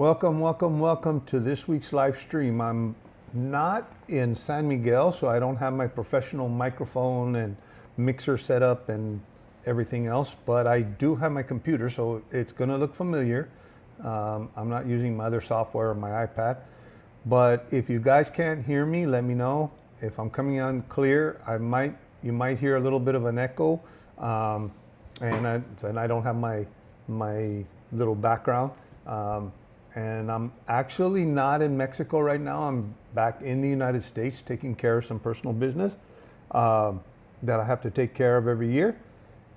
Welcome to this week's live stream. I'm not in San Miguel, so I don't have my professional microphone and mixer set up and everything else, but I do have my computer, so it's going to look familiar. I'm not using my other software or my iPad, but if you guys can't hear me, let me know. If I'm coming on clear, you might hear a little bit of an echo, and I don't have my little background. And I'm actually not in Mexico right now. I'm back in the United States taking care of some personal business that I have to take care of every year.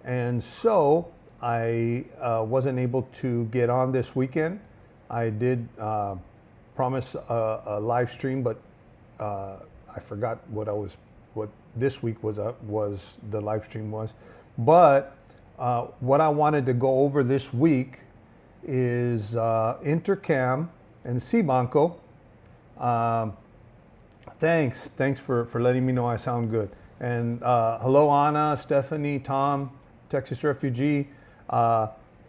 And so I wasn't able to get on this weekend. I did promise a live stream, but I forgot what this week was the live stream was. But what I wanted to go over this week is Intercam and CiBanco. Thanks for letting me know I sound good. And hello Anna, Stephanie, Tom, Texas refugee.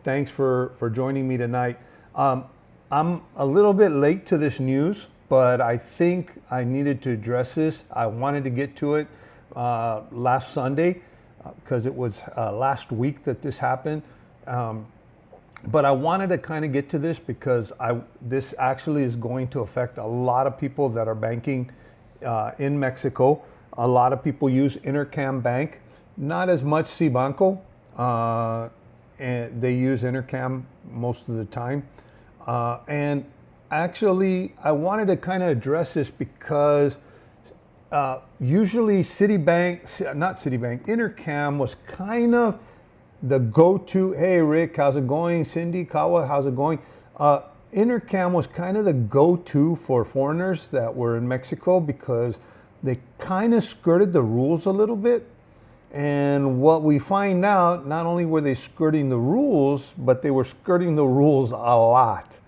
Thanks for joining me tonight. I'm a little bit late to this news, but I think I needed to address this. I wanted to get to it last Sunday because it was last week that this happened. But I wanted to kind of get to this because this actually is going to affect a lot of people that are banking in Mexico. A lot of people use Intercam Bank, not as much CiBanco, and they use Intercam most of the time. And actually, I wanted to kind of address this because usually Intercam was kind of the go-to. Hey Rick, how's it going? Cindy, Kawa, how's it going? Intercam was kind of the go-to for foreigners that were in Mexico because they kind of skirted the rules a little bit. And what we find out, not only were they skirting the rules, but they were skirting the rules a lot.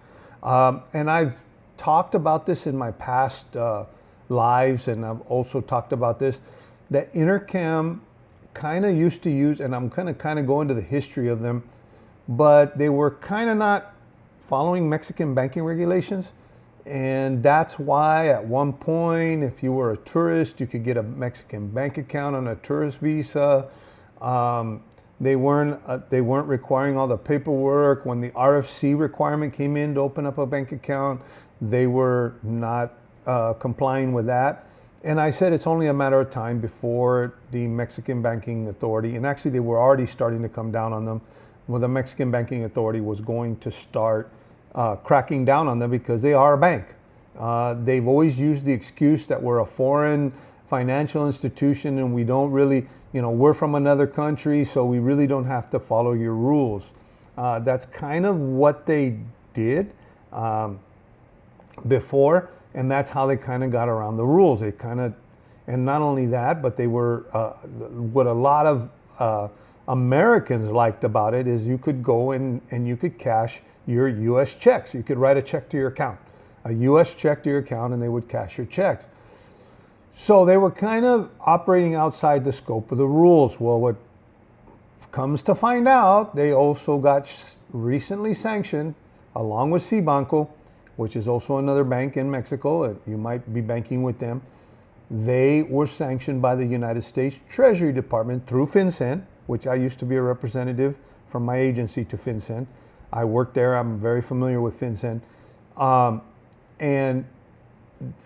And I've talked about this in my past lives, and I've also talked about this, that Intercam kind of used to use, and I'm going to kind of go into the history of them, but they were kind of not following Mexican banking regulations. And that's why at one point, if you were a tourist, you could get a Mexican bank account on a tourist visa. They weren't requiring all the paperwork. When the RFC requirement came in to open up a bank account, they were not complying with that. And I said it's only a matter of time before the Mexican Banking Authority, and actually they were already starting to come down on them, well, the Mexican Banking Authority was going to start cracking down on them because they are a bank. They've always used the excuse that we're a foreign financial institution and we don't really, we're from another country, so we really don't have to follow your rules. That's kind of what they did before. And that's how they kind of got around the rules. And not only that, but they were, what a lot of Americans liked about it is you could go and you could cash your U.S. checks. You could write a check to your account, a U.S. check to your account, and they would cash your checks. So they were kind of operating outside the scope of the rules. Well, what comes to find out, they also got recently sanctioned, along with CiBanco, which is also another bank in Mexico. You might be banking with them. They were sanctioned by the United States Treasury Department through FinCEN, which I used to be a representative from my agency to FinCEN. I worked there. I'm very familiar with FinCEN. And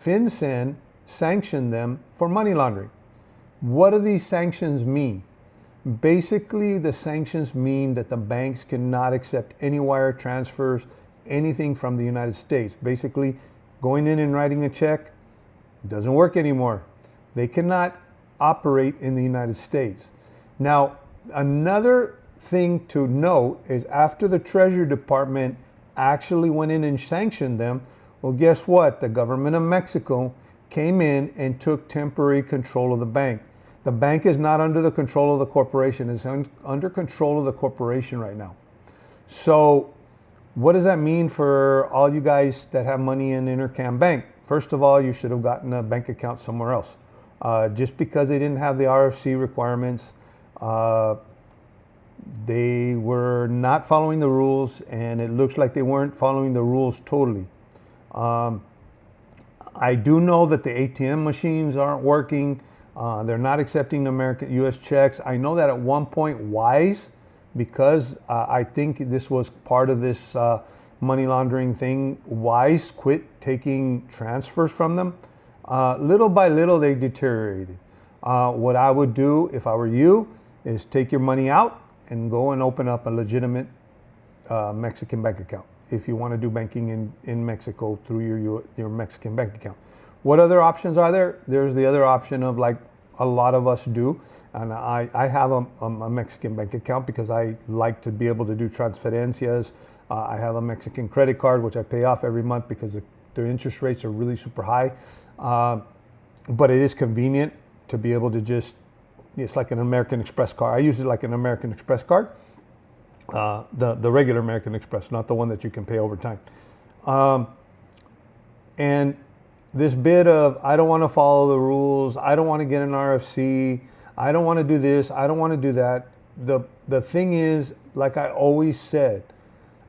FinCEN sanctioned them for money laundering. What do these sanctions mean? Basically, the sanctions mean that the banks cannot accept any wire transfers, anything from the United States. Basically, going in and writing a check doesn't work anymore. They cannot operate in the United States. Now, another thing to note is after the Treasury Department actually went in and sanctioned them, well, guess what? The government of Mexico came in and took temporary control of the bank. The bank is not under the control of the corporation. It's under control of the corporation right now. So what does that mean for all you guys that have money in Intercam Bank? First of all, you should have gotten a bank account somewhere else. Just because they didn't have the RFC requirements, They were not following the rules, and it looks like they weren't following the rules totally. I do know that the ATM machines aren't working. They're not accepting American U.S. checks. I know that at one point Wise, because I think this was part of this money laundering thing, Wise quit taking transfers from them. Little by little, they deteriorated. What I would do if I were you is take your money out and go and open up a legitimate Mexican bank account if you want to do banking in Mexico through your Mexican bank account. What other options are there? There's the other option of, like a lot of us do, and I have a Mexican bank account because I like to be able to do transferencias. I have a Mexican credit card, which I pay off every month because their interest rates are really super high. But it is convenient to be able to just, it's like an American Express card. I use it like an American Express card. The regular American Express, not the one that you can pay over time. And this bit of, I don't want to follow the rules, I don't want to get an RFC, I don't want to do this, I don't want to do that. The thing is, like I always said,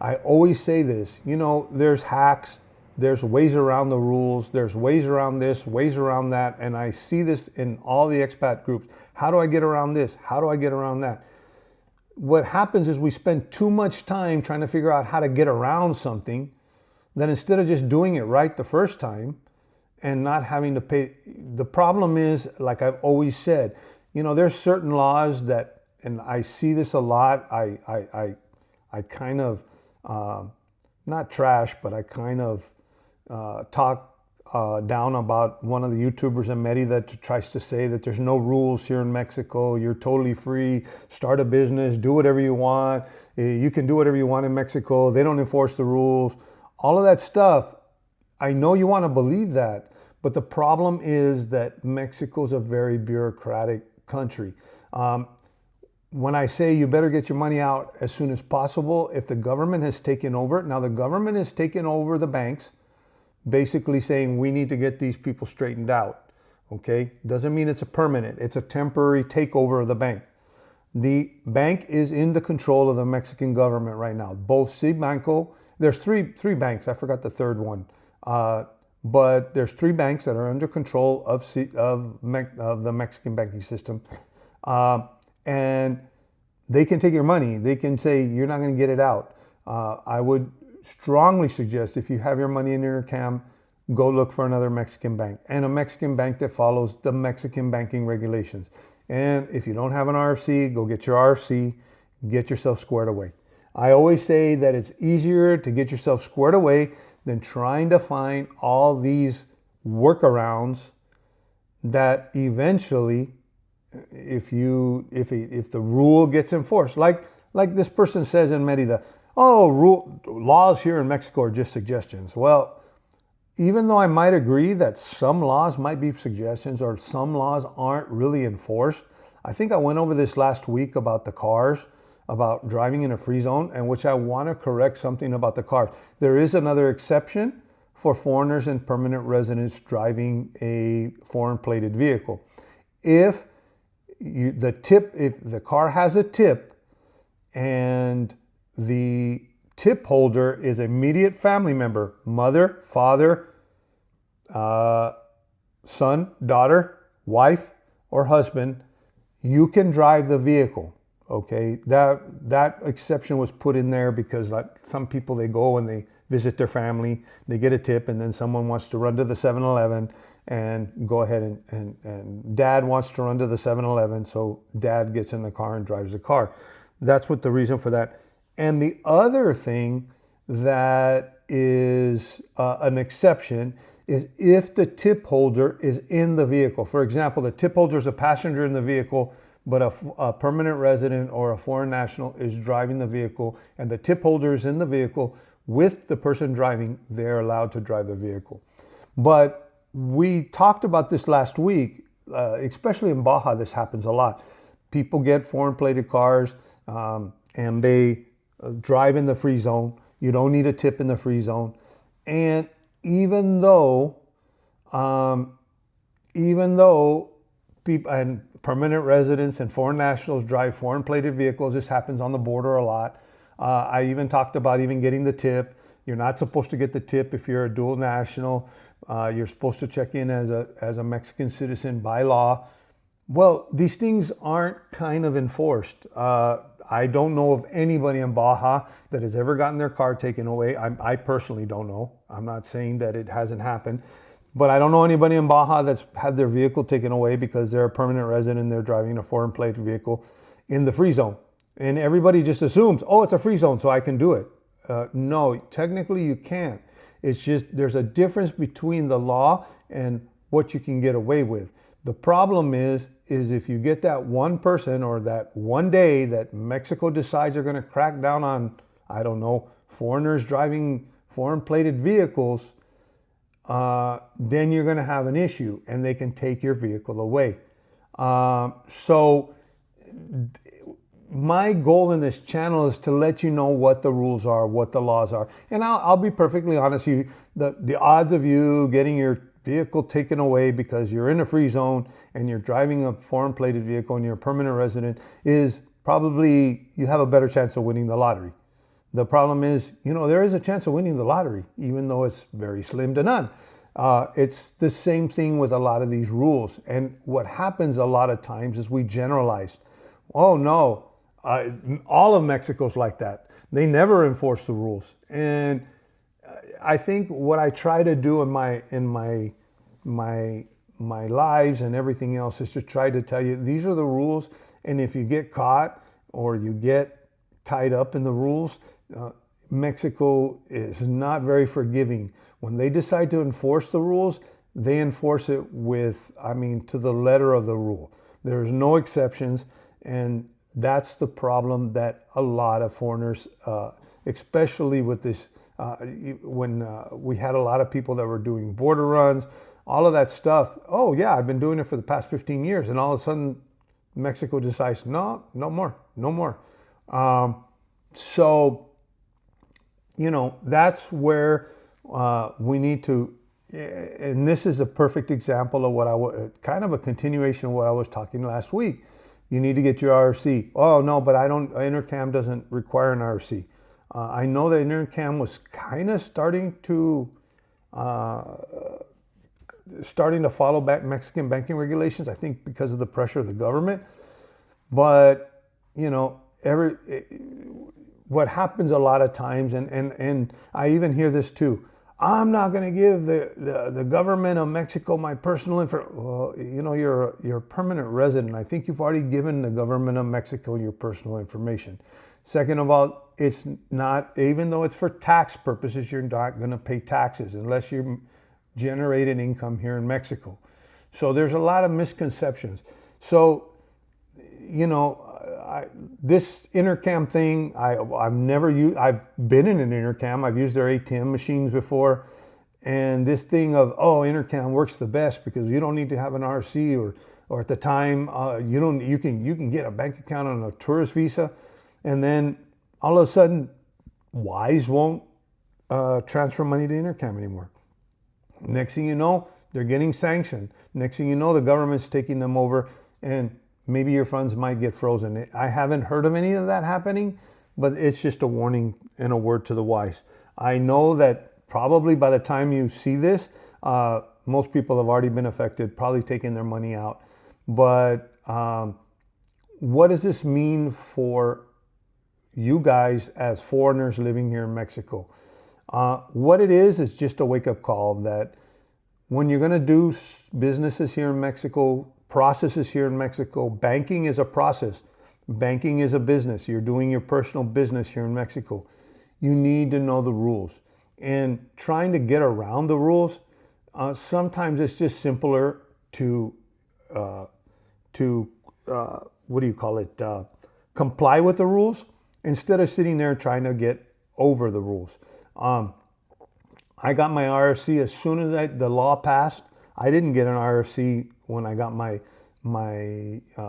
I always say this, there's hacks, there's ways around the rules, there's ways around this, ways around that, and I see this in all the expat groups. How do I get around this? How do I get around that? What happens is we spend too much time trying to figure out how to get around something, that instead of just doing it right the first time and not having to pay. The problem is, like I've always said, there's certain laws that, and I see this a lot, I kind of, not trash, but I kind of talk down about one of the YouTubers in Merida that tries to say that there's no rules here in Mexico. You're totally free. Start a business. Do whatever you want. You can do whatever you want in Mexico. They don't enforce the rules. All of that stuff. I know you want to believe that, but the problem is that Mexico is a very bureaucratic country. When I say you better get your money out as soon as possible, if the government has taken over, now the government has taken over the banks, basically saying we need to get these people straightened out, okay? Doesn't mean it's a permanent, it's a temporary takeover of the bank. The bank is in the control of the Mexican government right now. Both CiBanco, there's three banks, I forgot the third one, but there's three banks that are under control of the Mexican banking system. And they can take your money. They can say you're not going to get it out. I would strongly suggest, if you have your money in Intercam, go look for another Mexican bank, and a Mexican bank that follows the Mexican banking regulations. And if you don't have an RFC, go get your RFC, get yourself squared away. I always say that it's easier to get yourself squared away than trying to find all these workarounds that eventually, if the rule gets enforced, like this person says in Merida, laws here in Mexico are just suggestions. Well, even though I might agree that some laws might be suggestions or some laws aren't really enforced, I think I went over this last week about the cars, about driving in a free zone, and which I want to correct something about the cars. There is another exception for foreigners and permanent residents driving a foreign plated vehicle. If the car has a tip and the tip holder is immediate family member, mother, father, son, daughter, wife, or husband, you can drive the vehicle. Okay, that exception was put in there because some people, they go and they visit their family, they get a tip, and then someone wants to run to the 7-Eleven and go ahead and dad wants to run to the 7-Eleven, so dad gets in the car and drives the car. That's what the reason for that. And the other thing that is an exception is if the tip holder is in the vehicle. For example, the tip holder is a passenger in the vehicle, but a permanent resident or a foreign national is driving the vehicle, and the tip holder is in the vehicle with the person driving, they're allowed to drive the vehicle. But we talked about this last week, especially in Baja, this happens a lot. People get foreign plated cars and they drive in the free zone. You don't need a tip in the free zone. And even though people, and permanent residents and foreign nationals drive foreign plated vehicles. This happens on the border a lot. I even talked about even getting the tip. You're not supposed to get the tip if you're a dual national. You're supposed to check in as a Mexican citizen by law. Well, these things aren't kind of enforced. I don't know of anybody in Baja that has ever gotten their car taken away. I personally don't know. I'm not saying that it hasn't happened, but I don't know anybody in Baja that's had their vehicle taken away because they're a permanent resident and they're driving a foreign plate vehicle in the free zone. And everybody just assumes, oh, it's a free zone, so I can do it. No, technically you can't. It's just there's a difference between the law and what you can get away with. The problem is if you get that one person or that one day that Mexico decides they're going to crack down on, I don't know, foreigners driving foreign plated vehicles, then you're going to have an issue and they can take your vehicle away. So my goal in this channel is to let you know what the rules are, what the laws are. And I'll be perfectly honest with you, the odds of you getting your vehicle taken away because you're in a free zone and you're driving a foreign plated vehicle and you're a permanent resident is probably, you have a better chance of winning the lottery. The problem is, there is a chance of winning the lottery, even though it's very slim to none. It's the same thing with a lot of these rules. And what happens a lot of times is we generalize. Oh no, all of Mexico's like that. They never enforce the rules. And I think what I try to do in my lives and everything else is to try to tell you these are the rules, and if you get caught or you get tied up in the rules, Mexico is not very forgiving. When they decide to enforce the rules, they enforce it to the letter of the rule. There's no exceptions, and that's the problem that a lot of foreigners, especially with this, when we had a lot of people that were doing border runs, all of that stuff. Oh yeah, I've been doing it for the past 15 years. And all of a sudden Mexico decides, no more. So, that's where we need to, and this is a perfect example of kind of a continuation of what I was talking last week. You need to get your RFC. Oh no, but Intercam doesn't require an RFC. I know that Intercam was kind of starting to follow back Mexican banking regulations, I think because of the pressure of the government. But, what happens a lot of times, and I even hear this too, I'm not going to give the government of Mexico my personal info. Well, you're a permanent resident. I think you've already given the government of Mexico your personal information. Second of all, it's not, even though it's for tax purposes, you're not going to pay taxes unless you generated income here in Mexico. So there's a lot of misconceptions. So, this Intercam thing, I've been in an Intercam. I've used their ATM machines before. And this thing of, Intercam works the best because you don't need to have an RC or at the time, you can get a bank account on a tourist visa. And then all of a sudden, Wise won't transfer money to Intercam anymore. Next thing you know, they're getting sanctioned. Next thing you know, the government's taking them over and maybe your funds might get frozen. I haven't heard of any of that happening, but it's just a warning and a word to the wise. I know that probably by the time you see this, most people have already been affected, probably taking their money out. But what does this mean for you guys as foreigners living here in Mexico? What it is just a wake-up call that when you're going to do businesses here in Mexico, processes here in Mexico, banking is a process. Banking is a business. You're doing your personal business here in Mexico. You need to know the rules. And trying to get around the rules, sometimes it's just simpler to comply with the rules instead of sitting there trying to get over the rules. I got my RFC as soon as the law passed. I didn't get an RFC when I got my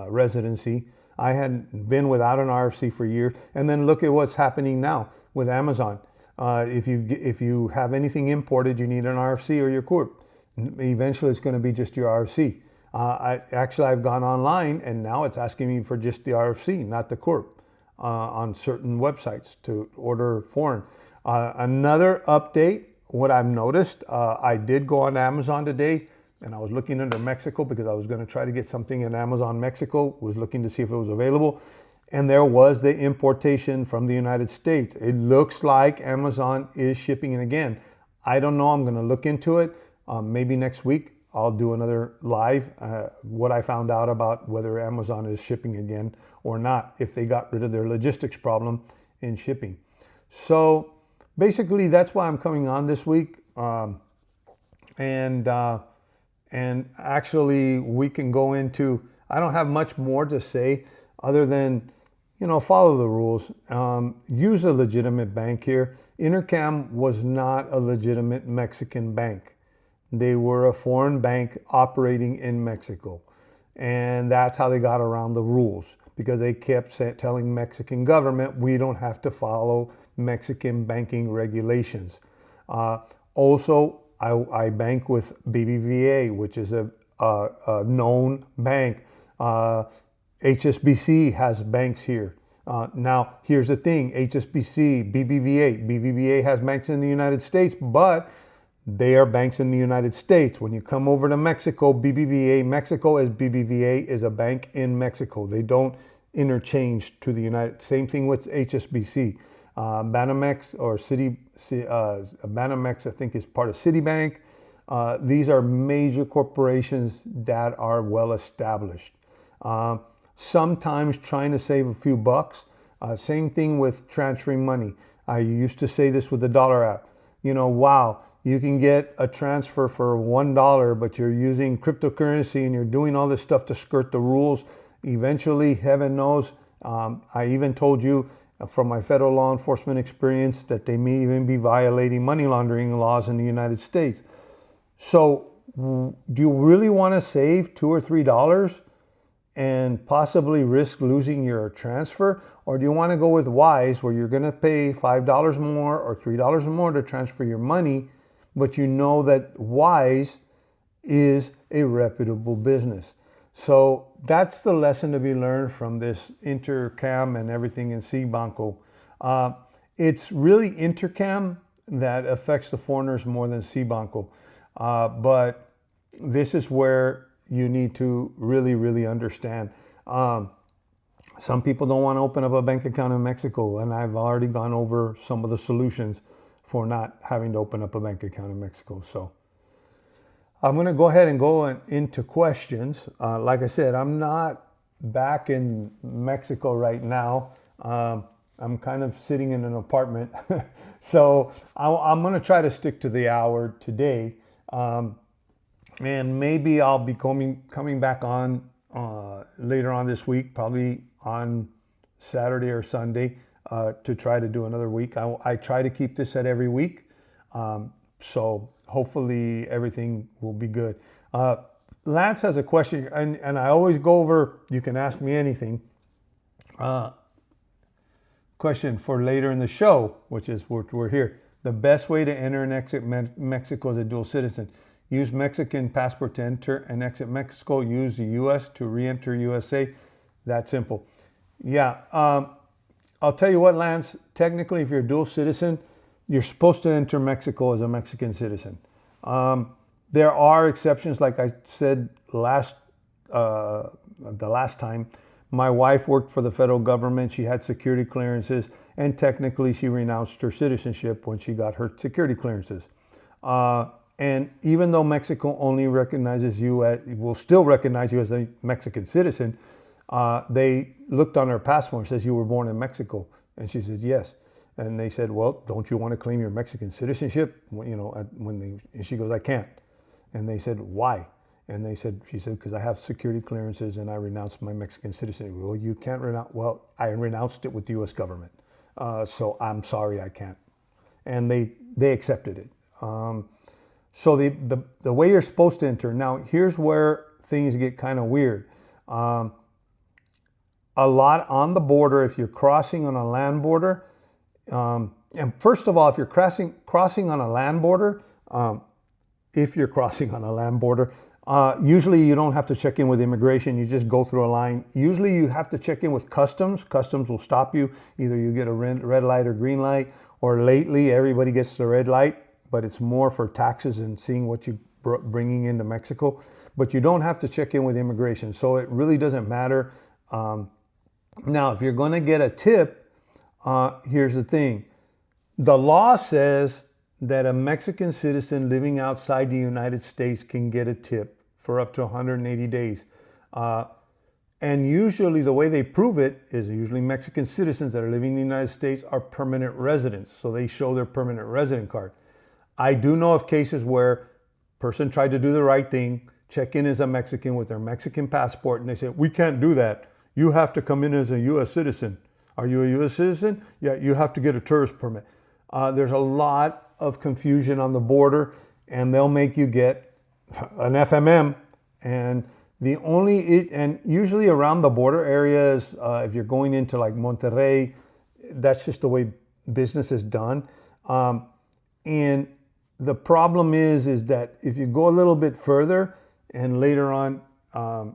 residency. I had been without an RFC for years. And then look at what's happening now with Amazon. If you have anything imported, you need an RFC or your corp. Eventually, it's going to be just your RFC. I've gone online and now it's asking me for just the RFC, not the corp, on certain websites to order foreign. Another update, what I've noticed, I did go on Amazon today and I was looking under Mexico because I was going to try to get something in Amazon Mexico, was looking to see if it was available. And there was the importation from the United States. It looks like Amazon is shipping it again. I don't know, I'm going to look into it. Maybe next week I'll do another live, what I found out about whether Amazon is shipping again or not, if they got rid of their logistics problem in shipping. So basically that's why I'm coming on this week. And actually we can go into, I don't have much more to say other than, follow the rules. Use a legitimate bank here. Intercam was not a legitimate Mexican bank. They were a foreign bank operating in Mexico. And that's how they got around the rules, because they kept telling Mexican government, we don't have to follow Mexican banking regulations. Also, I bank with BBVA, which is a known bank. HSBC has banks here. Now, here's the thing, HSBC, BBVA has banks in the United States, but they are banks in the United States. When you come over to Mexico, Mexico as BBVA is a bank in Mexico. They don't interchange to the United. Same thing with HSBC. Banamex or Banamex, I think, is part of Citibank. These are major corporations that are well established. Sometimes trying to save a few bucks. Same thing with transferring money. I used to say this with the dollar app. Wow, you can get a transfer for $1, but you're using cryptocurrency and you're doing all this stuff to skirt the rules. Eventually, heaven knows, I even told you from my federal law enforcement experience that they may even be violating money laundering laws in the United States. So do you really want to save $2 or $3 and possibly risk losing your transfer? Or do you want to go with Wise, where you're going to pay $5 more or $3 more to transfer your money, but you know that Wise is a reputable business? So that's the lesson to be learned from this Intercam and everything in CiBanco. It's really Intercam that affects the foreigners more than CiBanco. But this is where you need to really, really understand. Some people don't want to open up a bank account in Mexico, and I've already gone over some of the solutions for not having to open up a bank account in Mexico. So I'm going to go ahead and go into questions. Like I said, I'm not back in Mexico right now. I'm kind of sitting in an apartment. So I'm going to try to stick to the hour today. And maybe I'll be coming back on later on this week, probably on Saturday or Sunday, to try to do another week. I try to keep this at every week. So hopefully everything will be good. Lance has a question, and I always go over, you can ask me anything. Question for later in the show, which is we're here. The best way to enter and exit Mexico as a dual citizen. Use Mexican passport to enter and exit Mexico. Use the U.S. to re-enter USA. That simple. Yeah. I'll tell you what, Lance, technically, if you're a dual citizen, you're supposed to enter Mexico as a Mexican citizen. There are exceptions, like I said the last time. My wife worked for the federal government. She had security clearances, and technically she renounced her citizenship when she got her security clearances. And even though Mexico only recognizes you, will still recognize you as a Mexican citizen, they looked on her passport and says you were born in Mexico. And she says, yes. And they said, well, don't you want to claim your Mexican citizenship? And she goes, I can't. And they said, why? And she said, because I have security clearances and I renounced my Mexican citizenship. Well, you can't renounce. Well, I renounced it with the U.S. government. So I'm sorry, I can't. And they accepted it. So the way you're supposed to enter. Now, here's where things get kind of weird. A lot on the border, if you're crossing on a land border, and first of all, if you're crossing on a land border, if you're crossing on a land border. Usually you don't have to check in with immigration. You just go through a line. Usually you have to check in with customs. Customs will stop you. Either you get a red light or green light, or lately everybody gets the red light, but it's more for taxes and seeing what you bringing into Mexico. But you don't have to check in with immigration. So it really doesn't matter. Now, if you're going to get a tip, here's the thing. The law says that a Mexican citizen living outside the United States can get a tip for up to 180 days. And usually the way they prove it is usually Mexican citizens that are living in the United States are permanent residents. So they show their permanent resident card. I do know of cases where a person tried to do the right thing, check in as a Mexican with their Mexican passport, and they said, we can't do that. You have to come in as a U.S. citizen. Are you a U.S. citizen? Yeah, you have to get a tourist permit. There's a lot of confusion on the border, and they'll make you get an FMM. And and usually around the border areas, if you're going into like Monterrey, that's just the way business is done. And the problem is that if you go a little bit further and later on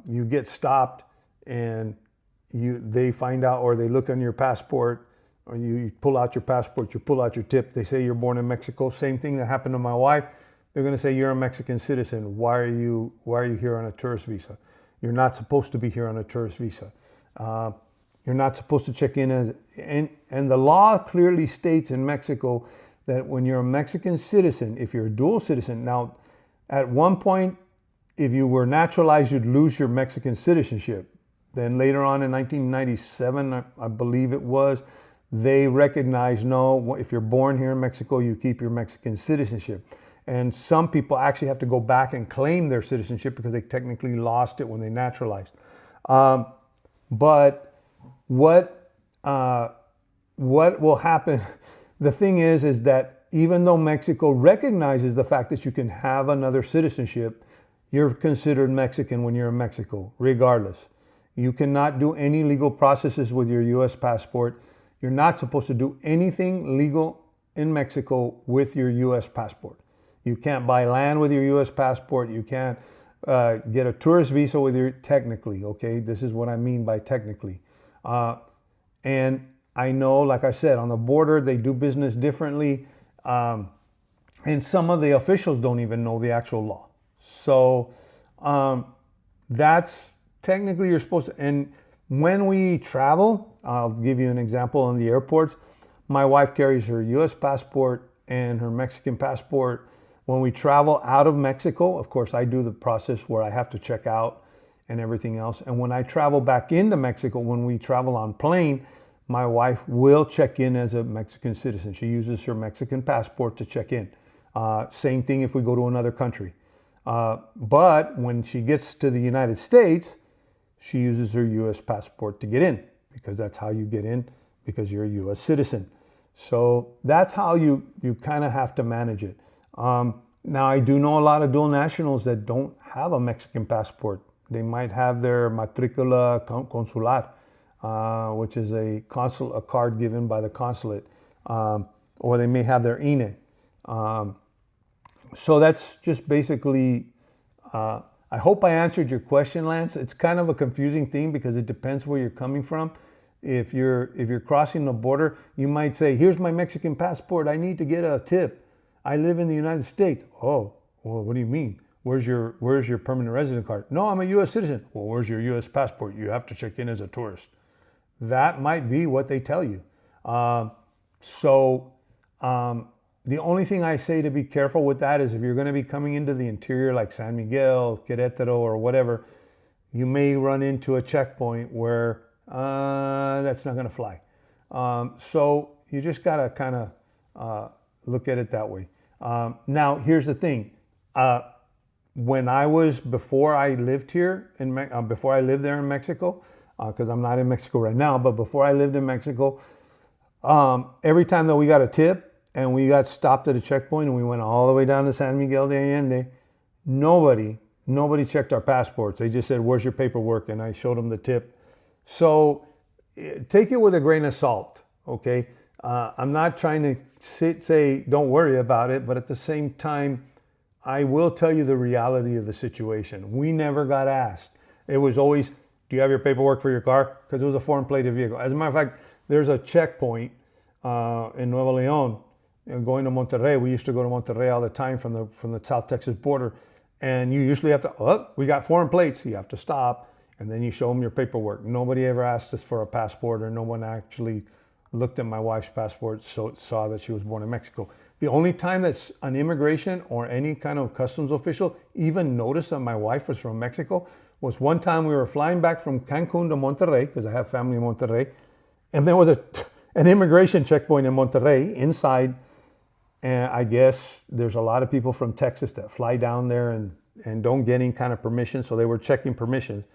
you get stopped and they find out, or they look on your passport, or you pull out your passport, you pull out your tip, they say you're born in Mexico. Same thing that happened to my wife. They're going to say you're a Mexican citizen. Why are you here on a tourist visa? You're not supposed to be here on a tourist visa. You're not supposed to check in and the law clearly states in Mexico that when you're a Mexican citizen, if you're a dual citizen, now at one point, if you were naturalized, you'd lose your Mexican citizenship. Then later on in 1997, I believe it was, they recognized, no, if you're born here in Mexico, you keep your Mexican citizenship. And some people actually have to go back and claim their citizenship because they technically lost it when they naturalized. But what will happen, the thing is that even though Mexico recognizes the fact that you can have another citizenship, you're considered Mexican when you're in Mexico, regardless. You cannot do any legal processes with your U.S. passport. You're not supposed to do anything legal in Mexico with your U.S. passport. You can't buy land with your U.S. passport. You can't get a tourist visa with your, technically, okay? This is what I mean by technically. And I know, like I said, on the border, they do business differently. And some of the officials don't even know the actual law. So that's technically you're supposed to. And when we travel, I'll give you an example in the airports. My wife carries her U.S. passport and her Mexican passport. When we travel out of Mexico, of course, I do the process where I have to check out and everything else. And when I travel back into Mexico, when we travel on plane, my wife will check in as a Mexican citizen. She uses her Mexican passport to check in. Same thing if we go to another country. But when she gets to the United States, she uses her U.S. passport to get in, because that's how you get in, because you're a U.S. citizen. So that's how you kind of have to manage it. Now, I do know a lot of dual nationals that don't have a Mexican passport. They might have their matricula consular, which is a card given by the consulate, or they may have their INE. So that's just basically, I hope I answered your question, Lance. It's kind of a confusing thing because it depends where you're coming from. If you're crossing the border, you might say, here's my Mexican passport, I need to get a tip. I live in the United States. Oh, well, what do you mean? Where's your permanent resident card? No, I'm a U.S. citizen. Well, where's your U.S. passport? You have to check in as a tourist. That might be what they tell you. The only thing I say to be careful with that is if you're going to be coming into the interior like San Miguel, Querétaro, or whatever, you may run into a checkpoint where that's not going to fly. So you just got to kind of look at it that way. Now, here's the thing. Before I lived here, before I lived there in Mexico, because I'm not in Mexico right now, but before I lived in Mexico, every time that we got a tip and we got stopped at a checkpoint and we went all the way down to San Miguel de Allende, nobody checked our passports. They just said, where's your paperwork? And I showed them the tip. So take it with a grain of salt, okay? I'm not trying to say don't worry about it, but at the same time, I will tell you the reality of the situation. We never got asked. It was always, do you have your paperwork for your car? Because it was a foreign plated vehicle. As a matter of fact, there's a checkpoint in Nuevo León going to Monterrey. We used to go to Monterrey all the time from the South Texas border. And you usually have to, oh, we got foreign plates. You have to stop and then you show them your paperwork. Nobody ever asked us for a passport, or no one actually looked at my wife's passport, so saw that she was born in Mexico. The only time that an immigration or any kind of customs official even noticed that my wife was from Mexico was one time we were flying back from Cancun to Monterrey, because I have family in Monterrey, and there was an immigration checkpoint in Monterrey inside, and I guess there's a lot of people from Texas that fly down there and don't get any kind of permission, so they were checking permissions.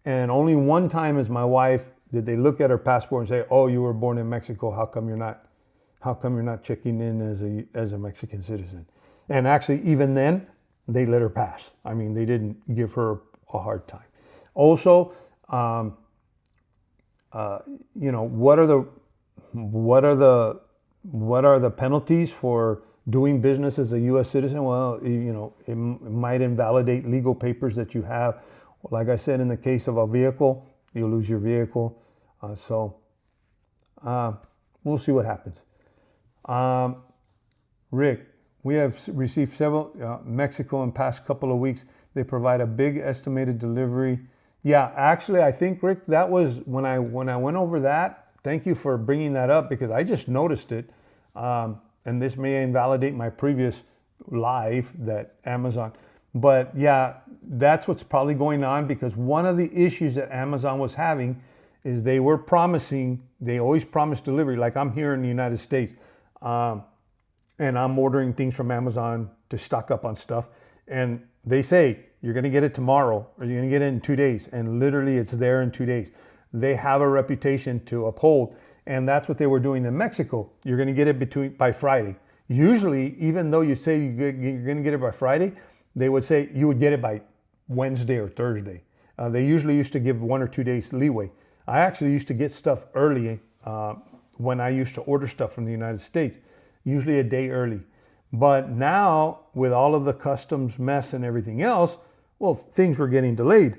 And only one time as my wife did they look at her passport and say, "Oh, you were born in Mexico. How come you're not checking in as a Mexican citizen?" And actually, even then, they let her pass. I mean, they didn't give her a hard time. Also, what are the penalties for doing business as a U.S. citizen? Well, it might invalidate legal papers that you have. Like I said, in the case of a vehicle, you'll lose your vehicle. We'll see what happens. Rick, we have received several Mexico in past couple of weeks. They provide a big estimated delivery. Yeah, actually, I think, Rick, that was when I went over that. Thank you for bringing that up, because I just noticed it. And this may invalidate my previous live that Amazon. But yeah, that's what's probably going on, because one of the issues that Amazon was having is they always promise delivery. Like I'm here in the United States, and I'm ordering things from Amazon to stock up on stuff. And they say, you're gonna get it tomorrow, or you're gonna get it in 2 days. And literally it's there in 2 days. They have a reputation to uphold. And that's what they were doing in Mexico. You're gonna get it by Friday. Usually, even though you say you're gonna get it by Friday, they would say you would get it by Wednesday or Thursday. They usually used to give 1 or 2 days leeway. I actually used to get stuff early when I used to order stuff from the United States, usually a day early. But now, with all of the customs mess and everything else, well, things were getting delayed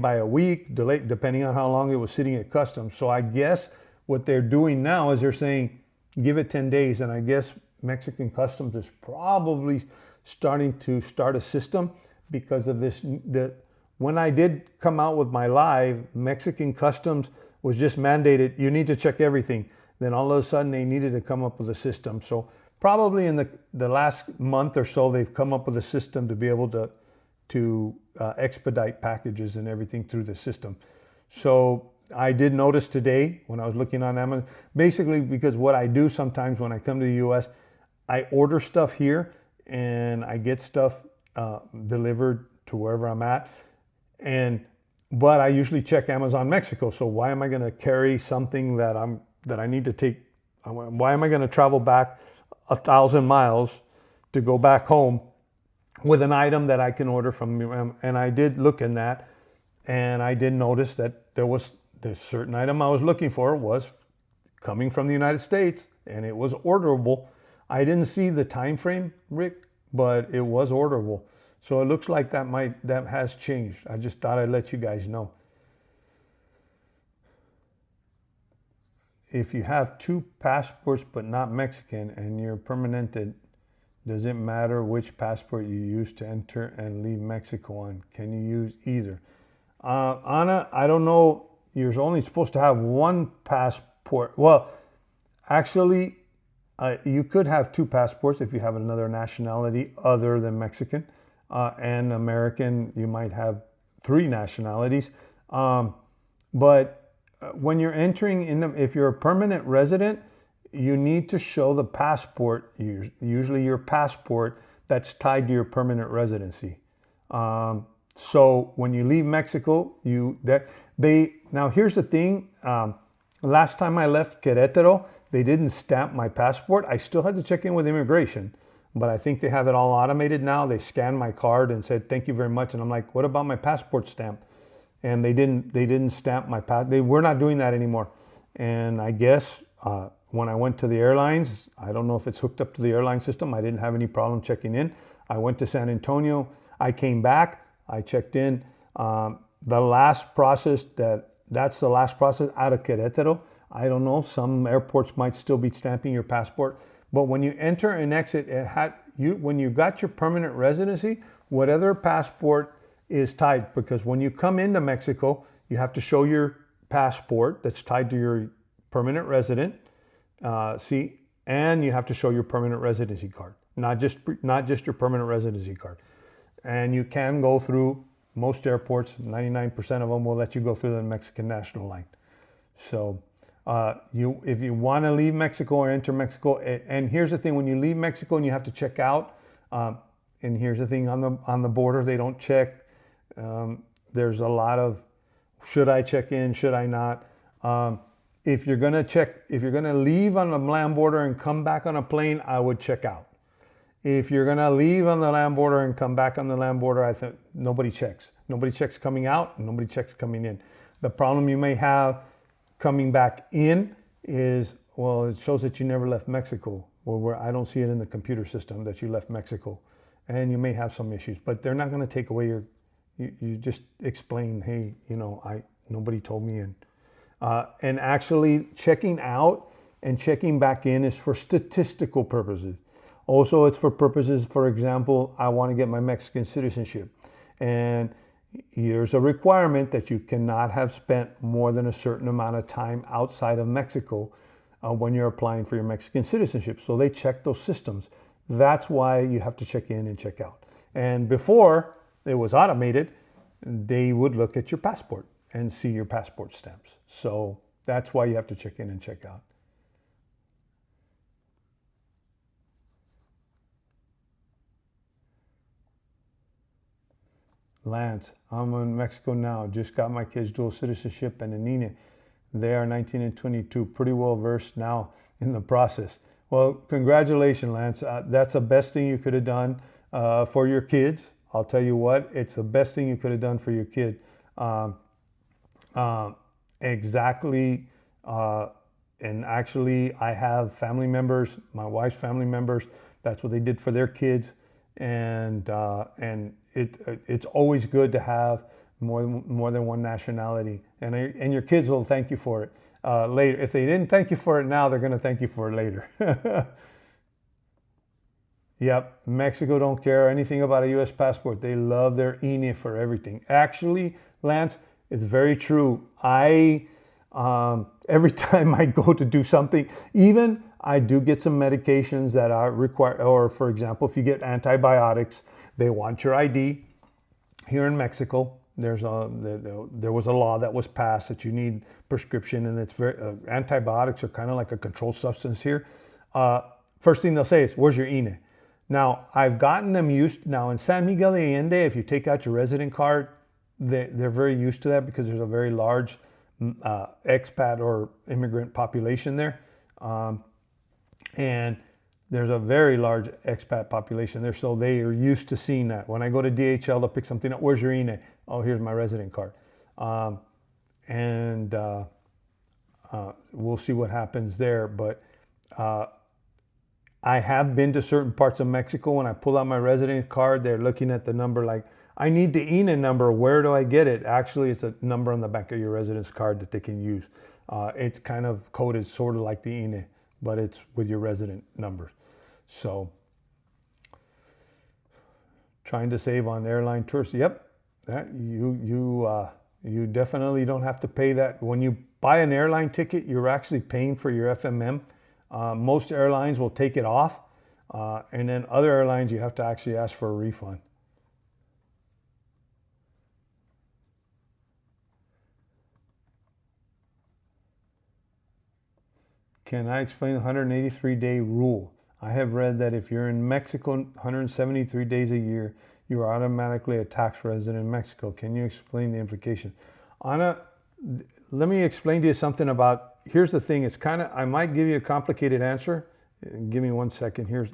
by a week, delayed depending on how long it was sitting at customs. So I guess what they're doing now is they're saying, give it 10 days. And I guess Mexican customs is probably starting to start a system because of this. When I did come out with my live, Mexican customs was just mandated, you need to check everything. Then all of a sudden they needed to come up with a system. So probably in the last month or so, they've come up with a system to be able to expedite packages and everything through the system. So I did notice today when I was looking on Amazon, basically because what I do sometimes when I come to the US, I order stuff here and I get stuff delivered to wherever I'm at. But I usually check Amazon Mexico. So why am I going to carry something that I need to take? Why am I going to travel back 1,000 miles to go back home with an item that I can order from? And I did look in that, and I did notice that there was the certain item I was looking for was coming from the United States, and it was orderable. I didn't see the time frame, Rick, but it was orderable. So it looks like that has changed. I just thought I'd let you guys know. If you have 2 passports but not Mexican and you're permanented, does it matter which passport you use to enter and leave Mexico on? Can you use either? Anna, I don't know. You're only supposed to have 1 passport. Well, actually, you could have 2 passports if you have another nationality other than Mexican. And American, you might have 3 nationalities. But when you're entering if you're a permanent resident, you need to show the passport, usually your passport that's tied to your permanent residency. So when you leave Mexico, now here's the thing. Last time I left Querétaro, they didn't stamp my passport. I still had to check in with immigration, but I think they have it all automated now. They scanned my card and said, thank you very much. And I'm like, what about my passport stamp? And they didn't stamp my passport. We're not doing that anymore. And I guess when I went to the airlines, I don't know if it's hooked up to the airline system. I didn't have any problem checking in. I went to San Antonio. I came back. I checked in. The last process that's the last process out of Querétaro. I don't know. Some airports might still be stamping your passport, but when you enter and exit, when you got your permanent residency, whatever passport is tied, because when you come into Mexico, you have to show your passport that's tied to your permanent resident, and you have to show your permanent residency card, not just your permanent residency card. And you can go through most airports. 99% of them will let you go through the Mexican national line. So if you want to leave Mexico or enter Mexico, and here's the thing: when you leave Mexico and you have to check out, and here's the thing on the border, they don't check. There's a lot of, should I check in? Should I not? If you're gonna leave on the land border and come back on a plane, I would check out. If you're gonna leave on the land border and come back on the land border, I think nobody checks. Nobody checks coming out, and nobody checks coming in. The problem you may have coming back in is, well, it shows that you never left Mexico. Well, where I don't see it in the computer system that you left Mexico, and you may have some issues. But they're not gonna take away you just explain, hey, nobody told me in. And actually checking out and checking back in is for statistical purposes. Also, it's for purposes, for example, I want to get my Mexican citizenship. And there's a requirement that you cannot have spent more than a certain amount of time outside of Mexico when you're applying for your Mexican citizenship. So they check those systems. That's why you have to check in and check out. And before it was automated, they would look at your passport and see your passport stamps. So that's why you have to check in and check out. Lance, I'm in Mexico now. Just got my kids dual citizenship and an INE. They are 19 and 22, pretty well versed now in the process. Well, congratulations, Lance. That's the best thing you could have done for your kids. I'll tell you what, it's the best thing you could have done for your kid. Exactly. And actually, I have family members, my wife's family members, that's what they did for their kids. And it's always good to have more than one nationality. And your kids will thank you for it later. If they didn't thank you for it now, they're going to thank you for it later. Yep, Mexico don't care anything about a U.S. passport. They love their INE for everything. Actually, Lance, it's very true. Every time I go to do something, even I do get some medications that are required, or for example, if you get antibiotics, they want your ID. Here in Mexico, there was a law that was passed that you need prescription, and it's antibiotics are kind of like a controlled substance here. First thing they'll say is, "Where's your INE?" Now, I've gotten them used. Now, in San Miguel de Allende, if you take out your resident card, they're very used to that because there's a very large expat or immigrant population there. And there's a very large expat population there, so they are used to seeing that. When I go to DHL to pick something up, where's your INE? Oh, here's my resident card. We'll see what happens there. But I have been to certain parts of Mexico. When I pull out my resident card, they're looking at the number like, I need the INE number. Where do I get it? Actually, it's a number on the back of your residence card that they can use. It's kind of coded sort of like the INE, but it's with your resident number. So, trying to save on airline tours. Yep, you definitely don't have to pay that. When you buy an airline ticket, you're actually paying for your FMM. Most airlines will take it off, and then other airlines you have to actually ask for a refund. Can I explain the 183-day rule? I have read that if you're in Mexico 173 days a year, you are automatically a tax resident in Mexico. Can you explain the implications? Anna, let me explain to you something about, here's the thing, it's kind of, I might give you a complicated answer. Give me 1 second.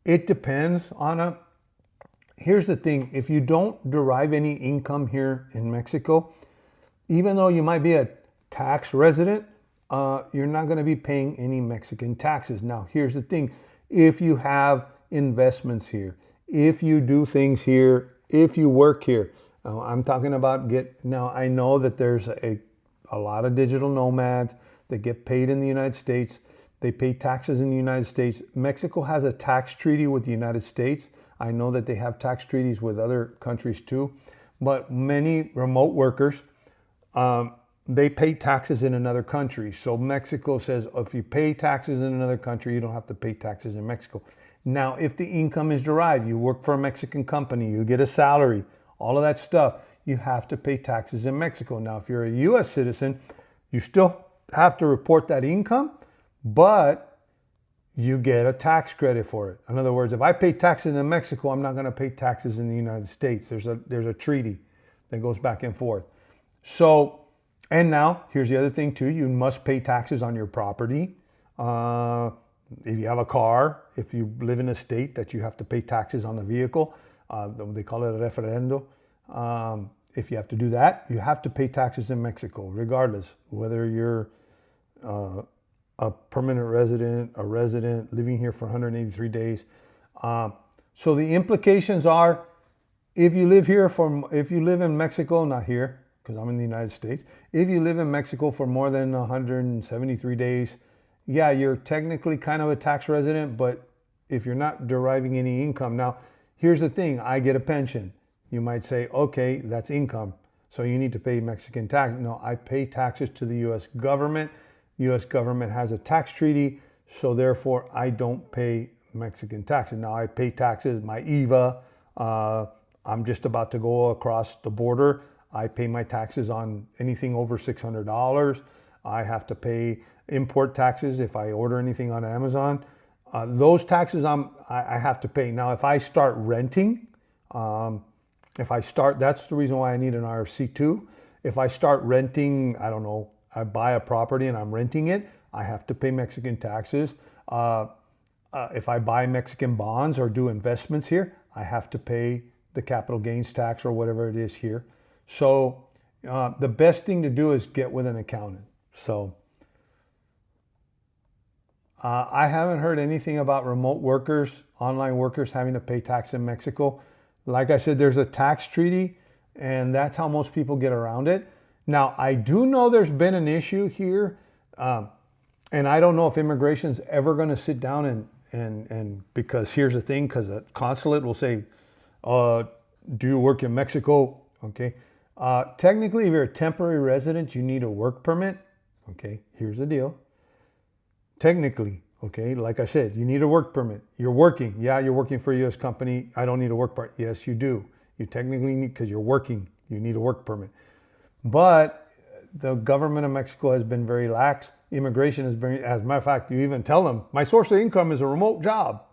It depends, Anna. Here's the thing, if you don't derive any income here in Mexico, even though you might be a tax resident, you're not going to be paying any Mexican taxes. Now, here's the thing. If you have investments here, if you do things here, if you work here, I'm talking about now I know that there's a lot of digital nomads that get paid in the United States. They pay taxes in the United States. Mexico has a tax treaty with the United States. I know that they have tax treaties with other countries too, but many remote workers, they pay taxes in another country. So Mexico says, if you pay taxes in another country, you don't have to pay taxes in Mexico. Now, if the income is derived, you work for a Mexican company, you get a salary, all of that stuff, you have to pay taxes in Mexico. Now, if you're a US citizen, you still have to report that income, but you get a tax credit for it. In other words, if I pay taxes in Mexico, I'm not going to pay taxes in the United States. There's a treaty that goes back and forth. So, and now here's the other thing too. You must pay taxes on your property. If you have a car, if you live in a state that you have to pay taxes on the vehicle, they call it a referendo. If you have to do that, you have to pay taxes in Mexico, regardless, whether you're a permanent resident, a resident living here for 183 days. So the implications are, if you live in Mexico, not here, because I'm in the United States, if you live in Mexico for more than 173 days, yeah, you're technically kind of a tax resident, but if you're not deriving any income. Now, here's the thing, I get a pension. You might say, okay, that's income, so you need to pay Mexican tax. No, I pay taxes to the US government. US government has a tax treaty, so therefore I don't pay Mexican taxes. Now I pay taxes, my IVA, I'm just about to go across the border. I pay my taxes on anything over $600. I have to pay import taxes if I order anything on Amazon. Those taxes I have to pay. Now, if I start renting, that's the reason why I need an RFC2. If I start renting, I don't know, I buy a property and I'm renting it, I have to pay Mexican taxes. If I buy Mexican bonds or do investments here, I have to pay the capital gains tax or whatever it is here. So the best thing to do is get with an accountant. So I haven't heard anything about remote workers, online workers having to pay tax in Mexico. Like I said, there's a tax treaty, and that's how most people get around it. Now, I do know there's been an issue here, and I don't know if immigration's ever going to sit down and because here's the thing, because a consulate will say, do you work in Mexico? Okay. Technically, if you're a temporary resident, you need a work permit. Okay, here's the deal. Technically, okay, like I said, you need a work permit. You're working. Yeah, you're working for a U.S. company. I don't need a work permit. Yes, you do. You technically need, because you're working, you need a work permit. But the government of Mexico has been very lax. Immigration has been, as a matter of fact, you even tell them, my source of income is a remote job.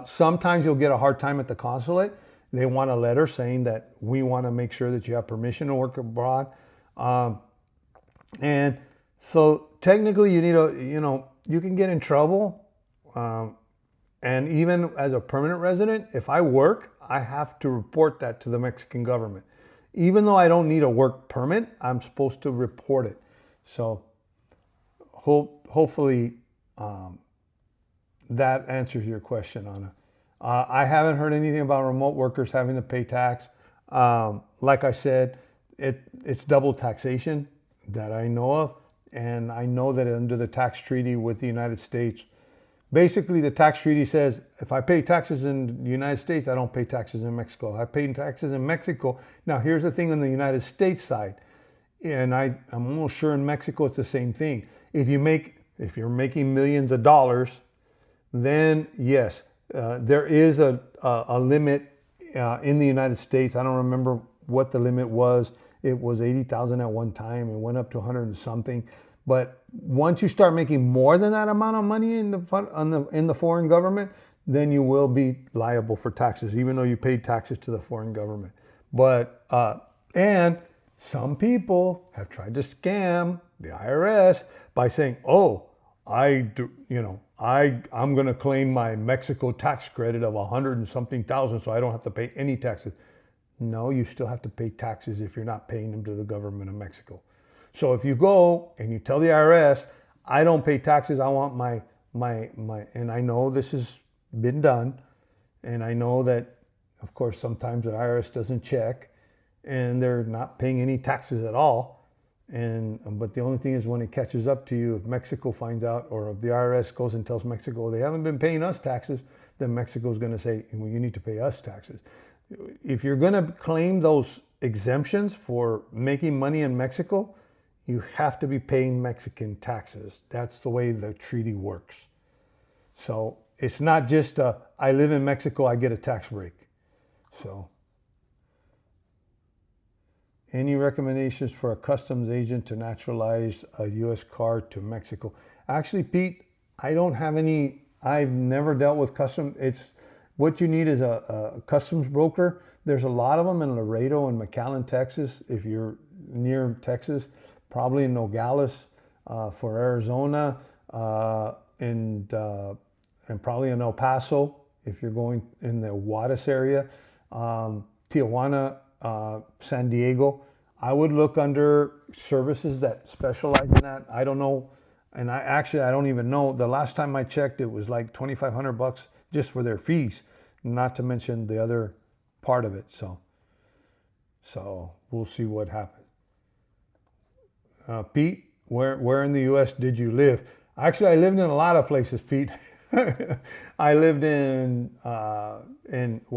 Sometimes you'll get a hard time at the consulate. They want a letter saying that we want to make sure that you have permission to work abroad. And so technically you need you can get in trouble. And even as a permanent resident, if I work, I have to report that to the Mexican government. Even though I don't need a work permit, I'm supposed to report it. So hopefully that answers your question, Anna. I haven't heard anything about remote workers having to pay tax. Like I said, it's double taxation that I know of. And I know that under the tax treaty with the United States, basically the tax treaty says, if I pay taxes in the United States, I don't pay taxes in Mexico. I pay taxes in Mexico. Now, here's the thing on the United States side. And I'm almost sure in Mexico, it's the same thing. If you're making millions of dollars, then yes, there is a limit in the United States. I don't remember what the limit was. It was 80,000 at one time. It went up to 100 and something. But once you start making more than that amount of money in the foreign government, then you will be liable for taxes, even though you paid taxes to the foreign government. But and some people have tried to scam the IRS by saying, "Oh, I'm going to claim my Mexico tax credit of 100 and something thousand, so I don't have to pay any taxes." No, you still have to pay taxes if you're not paying them to the government of Mexico. So if you go and you tell the IRS, I don't pay taxes, I want my, and I know this has been done, and I know that, of course, sometimes the IRS doesn't check, and they're not paying any taxes at all. But the only thing is when it catches up to you, if Mexico finds out, or if the IRS goes and tells Mexico they haven't been paying us taxes, then Mexico's going to say, well, you need to pay us taxes. If you're going to claim those exemptions for making money in Mexico, you have to be paying Mexican taxes. That's the way the treaty works. So it's not just I live in Mexico, I get a tax break. So any recommendations for a customs agent to naturalize a U.S. car to Mexico? Actually, Pete, I don't have any. I've never dealt with customs. It's what you need is a customs broker. There's a lot of them in Laredo and McAllen, Texas. If you're near Texas, probably in Nogales for Arizona, and probably in El Paso if you're going in the Juarez area, Tijuana, San Diego. I would look under services that specialize in that. I don't know, and I don't even know. The last time I checked, it was like $2,500 just for their fees, not to mention the other part of it. So we'll see what happens. Pete, where in the U.S. did you live? Actually, I lived in a lot of places, Pete. I lived well,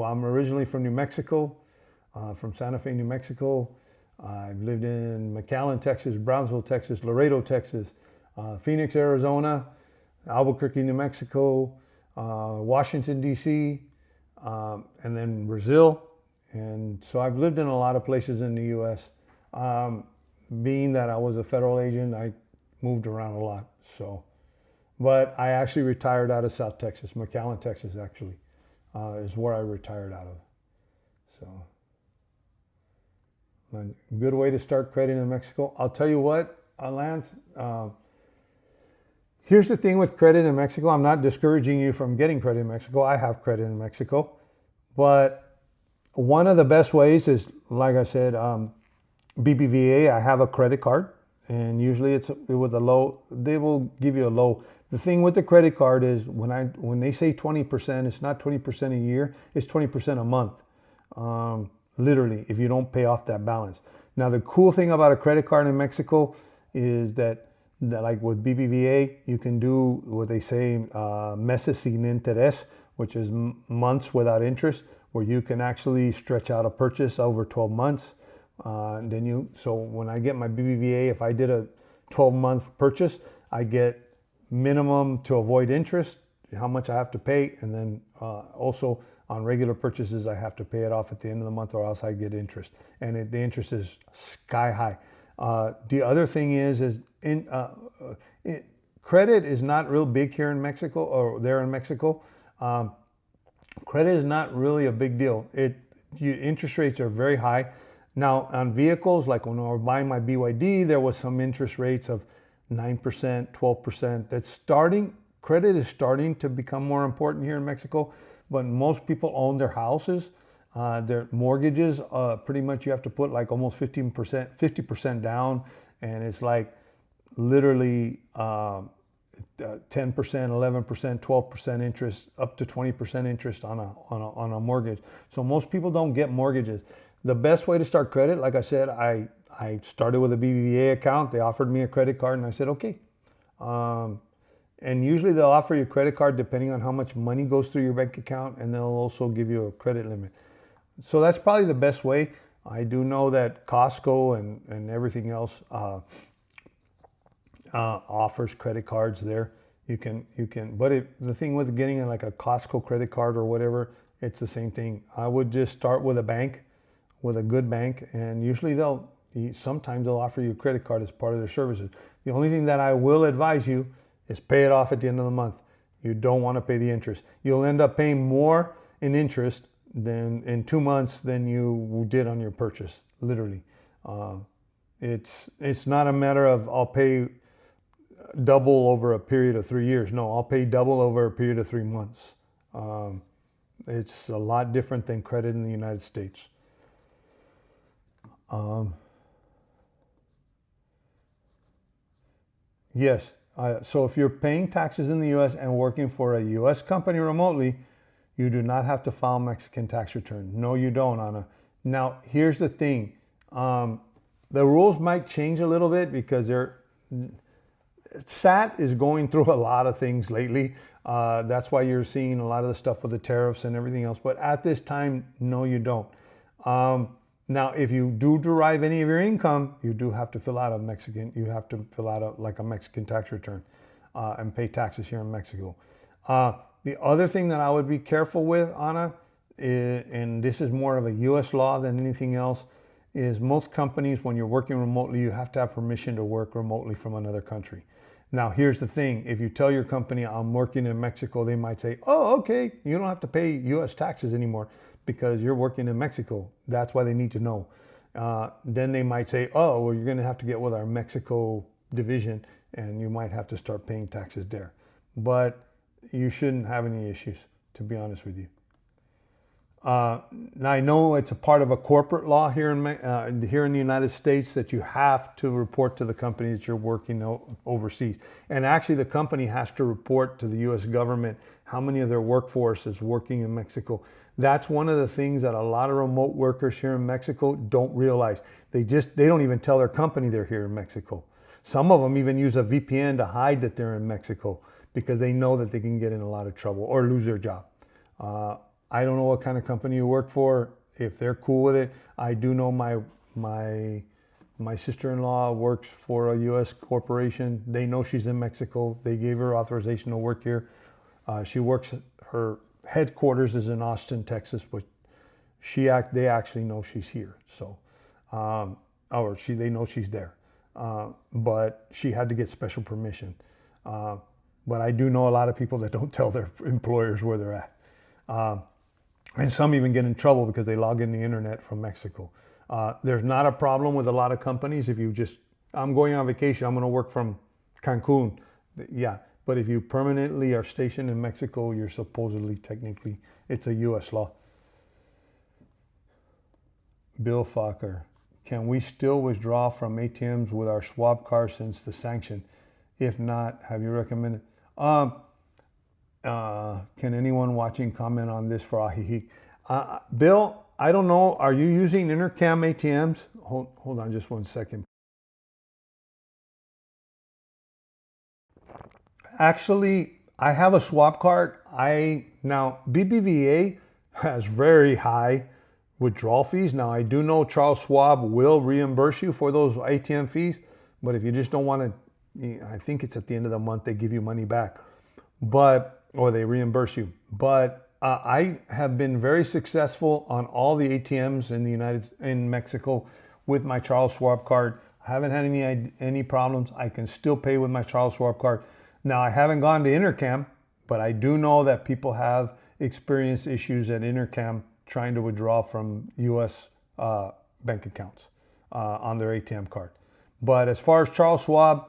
I'm originally from New Mexico, from Santa Fe, New Mexico. I've lived in McAllen, Texas, Brownsville, Texas, Laredo, Texas, Phoenix, Arizona, Albuquerque, New Mexico, Washington, D.C., and then Brazil. And so I've lived in a lot of places in the U.S. Being that I was a federal agent, I moved around a lot. But I actually retired out of South Texas, McAllen, Texas, actually, is where I retired out of. So, a good way to start credit in Mexico. I'll tell you what, Lance, here's the thing with credit in Mexico. I'm not discouraging you from getting credit in Mexico. I have credit in Mexico. But one of the best ways is, like I said, BBVA, I have a credit card. And usually it's with a low, they will give you a low. The thing with the credit card is when they say 20%, it's not 20% a year, it's 20% a month. Literally, if you don't pay off that balance. Now, the cool thing about a credit card in Mexico is that like with BBVA, you can do what they say, meses sin interés, which is months without interest, where you can actually stretch out a purchase over 12 months. So when I get my BBVA, if I did a 12-month purchase, I get minimum to avoid interest, how much I have to pay, and then also on regular purchases, I have to pay it off at the end of the month or else I get interest. And the interest is sky high. The other thing is credit is not real big here in Mexico or there in Mexico. Credit is not really a big deal. Interest rates are very high. Now, on vehicles, like when I was buying my BYD, there was some interest rates of 9%, 12%. Credit is starting to become more important here in Mexico, but most people own their houses. Their mortgages, pretty much you have to put like almost 50% down, and it's like literally 10%, 11%, 12% interest, up to 20% interest on a mortgage. So most people don't get mortgages. The best way to start credit, like I said, I started with a BBVA account. They offered me a credit card, and I said, okay. And usually they'll offer you a credit card depending on how much money goes through your bank account, and they'll also give you a credit limit. So that's probably the best way. I do know that Costco and everything else offers credit cards there. But the thing with getting like a Costco credit card or whatever, it's the same thing. I would just start with a bank, with a good bank, and usually sometimes they'll offer you a credit card as part of their services. The only thing that I will advise you is pay it off at the end of the month. You don't want to pay the interest. You'll end up paying more in interest than in 2 months than you did on your purchase, literally. It's not a matter of I'll pay double over a period of 3 years. No, I'll pay double over a period of 3 months. It's a lot different than credit in the United States. Yes. So if you're paying taxes in the U.S. and working for a U.S. company remotely, you do not have to file Mexican tax return. No, you don't, Anna. Now, here's the thing. The rules might change a little bit because SAT is going through a lot of things lately. That's why you're seeing a lot of the stuff with the tariffs and everything else. But at this time, no, you don't. Now, if you do derive any of your income, you do have to fill out a Mexican tax return and pay taxes here in Mexico. The other thing that I would be careful with, Anna, and this is more of a U.S. law than anything else, is most companies, when you're working remotely, you have to have permission to work remotely from another country. Now, here's the thing. If you tell your company, I'm working in Mexico, they might say, oh, okay, you don't have to pay U.S. taxes anymore because you're working in Mexico. That's why they need to know. Then they might say, oh, well, you're going to have to get with our Mexico division and you might have to start paying taxes there. But you shouldn't have any issues, to be honest with you. Now I know it's a part of a corporate law here in the United States that you have to report to the company that you're working overseas. And actually the company has to report to the U.S. government how many of their workforce is working in Mexico. That's one of the things that a lot of remote workers here in Mexico don't realize. They don't even tell their company they're here in Mexico. Some of them even use a VPN to hide that they're in Mexico because they know that they can get in a lot of trouble or lose their job. I don't know what kind of company you work for, if they're cool with it. I do know my sister-in-law works for a U.S. corporation. They know she's in Mexico. They gave her authorization to work here. Her headquarters is in Austin, Texas, but they actually know she's here. So, they know she's there. But she had to get special permission. But I do know a lot of people that don't tell their employers where they're at. And some even get in trouble because they log in the internet from Mexico. There's not a problem with a lot of companies. If you I'm going on vacation, I'm going to work from Cancun. Yeah. But if you permanently are stationed in Mexico, you're technically, it's a U.S. law. Bill Fokker, can we still withdraw from ATMs with our swab card since the sanction? If not, have you recommended? Can anyone watching comment on this for Ajijic? Bill, I don't know. Are you using Intercam ATMs? Hold on just one second. Actually, I have a swap card. Now BBVA has very high withdrawal fees. Now I do know Charles Schwab will reimburse you for those ATM fees, but if you just don't want to, I think it's at the end of the month they give you money back, or they reimburse you. But I have been very successful on all the ATMs in Mexico with my Charles Schwab card. I haven't had any problems. I can still pay with my Charles Schwab card. Now, I haven't gone to Intercam, but I do know that people have experienced issues at Intercam trying to withdraw from U.S. bank accounts on their ATM card. But as far as Charles Schwab,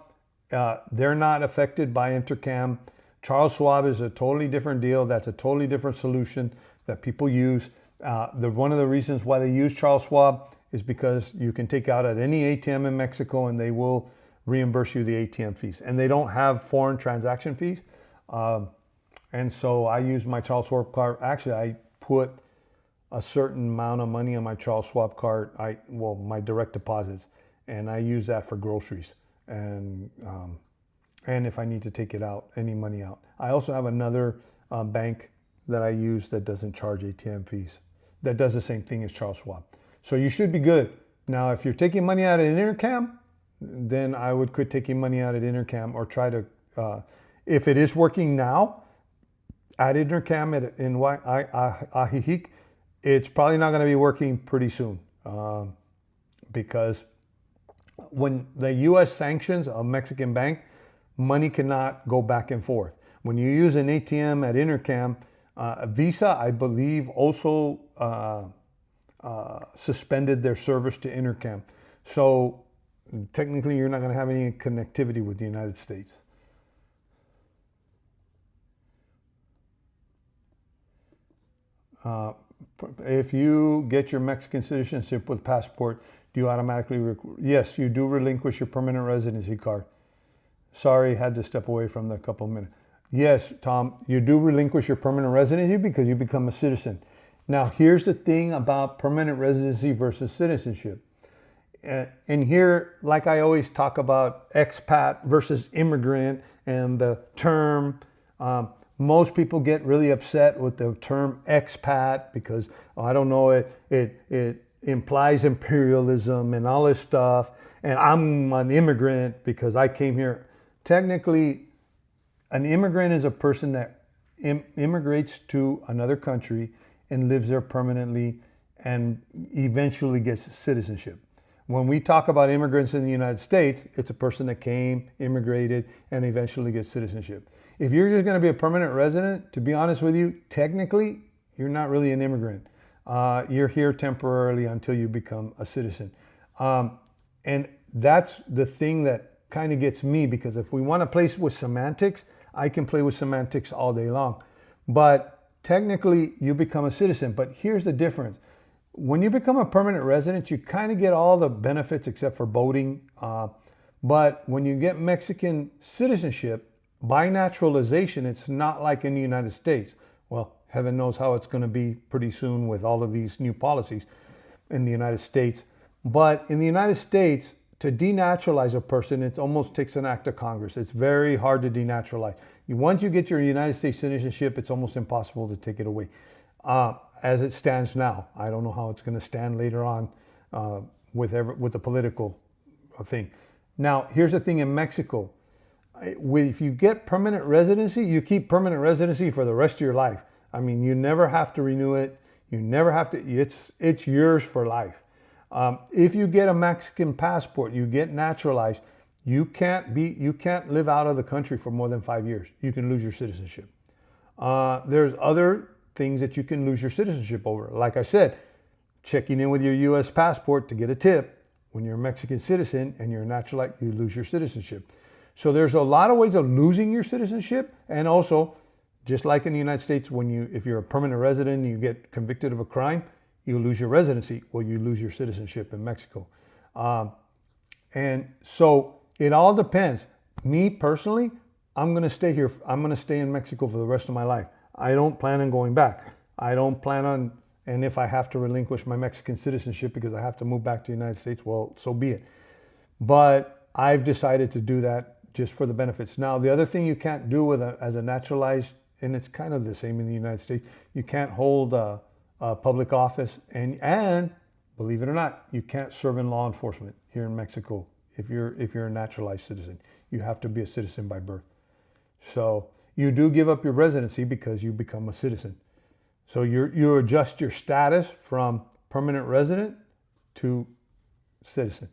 they're not affected by Intercam. Charles Schwab is a totally different deal. That's a totally different solution that people use. One of the reasons why they use Charles Schwab is because you can take out at any ATM in Mexico and they will reimburse you the ATM fees. And they don't have foreign transaction fees. And so I use my Charles Schwab card. Actually, I put a certain amount of money on my Charles Schwab card, my direct deposits, and I use that for groceries. And if I need to take any money out. I also have another bank that I use that doesn't charge ATM fees, that does the same thing as Charles Schwab. So you should be good. Now, if you're taking money out of Intercam, then I would quit taking money out at Intercam or try to, if it is working now at Intercam in Ajijic, it's probably not going to be working pretty soon because when the U.S. sanctions a Mexican bank, money cannot go back and forth. When you use an ATM at Intercam, Visa, I believe, also suspended their service to Intercam. So technically, you're not going to have any connectivity with the United States. If you get your Mexican citizenship with passport, Do you automatically, yes, you do relinquish your permanent residency card. Sorry, had to step away from the couple minutes. Yes, Tom, you do relinquish your permanent residency because you become a citizen. Now, here's the thing about permanent residency versus citizenship. And here, like I always talk about expat versus immigrant and the term, most people get really upset with the term expat because, I don't know, it implies imperialism and all this stuff. And I'm an immigrant because I came here. Technically, an immigrant is a person that immigrates to another country and lives there permanently and eventually gets citizenship. When we talk about immigrants in the United States, it's a person that came, immigrated, and eventually gets citizenship. If you're just going to be a permanent resident, to be honest with you, technically, you're not really an immigrant. You're here temporarily until you become a citizen. And that's the thing that kind of gets me, because if we want to play with semantics, I can play with semantics all day long. But technically, you become a citizen. But here's the difference. When you become a permanent resident, you kind of get all the benefits except for voting. But when you get Mexican citizenship, by naturalization, it's not like in the United States. Well, heaven knows how it's going to be pretty soon with all of these new policies in the United States. But in the United States, to denaturalize a person, it almost takes an act of Congress. It's very hard to denaturalize. Once you get your United States citizenship, it's almost impossible to take it away. As it stands now, I don't know how it's going to stand later on with the political thing. Now, here's the thing in Mexico. If you get permanent residency, you keep permanent residency for the rest of your life. I mean, you never have to renew it. You never have to, it's yours for life. If you get a Mexican passport, you get naturalized, you can't live out of the country for more than 5 years. You can lose your citizenship. There's other things that you can lose your citizenship over. Like I said, checking in with your U.S. passport to get a tip. When you're a Mexican citizen and you're naturalized, you lose your citizenship. So there's a lot of ways of losing your citizenship. And also, just like in the United States, if you're a permanent resident and you get convicted of a crime, you lose your residency. Well, you lose your citizenship in Mexico. And so it all depends. Me personally, I'm going to stay here. I'm going to stay in Mexico for the rest of my life. I don't plan on going back. I don't plan on, and if I have to relinquish my Mexican citizenship because I have to move back to the United States, well, so be it. But I've decided to do that just for the benefits. Now, the other thing you can't do as a naturalized, and it's kind of the same in the United States, you can't hold a public office, and believe it or not, you can't serve in law enforcement here in Mexico if you're a naturalized citizen. You have to be a citizen by birth. So you do give up your residency because you become a citizen. So you adjust your status from permanent resident to citizen.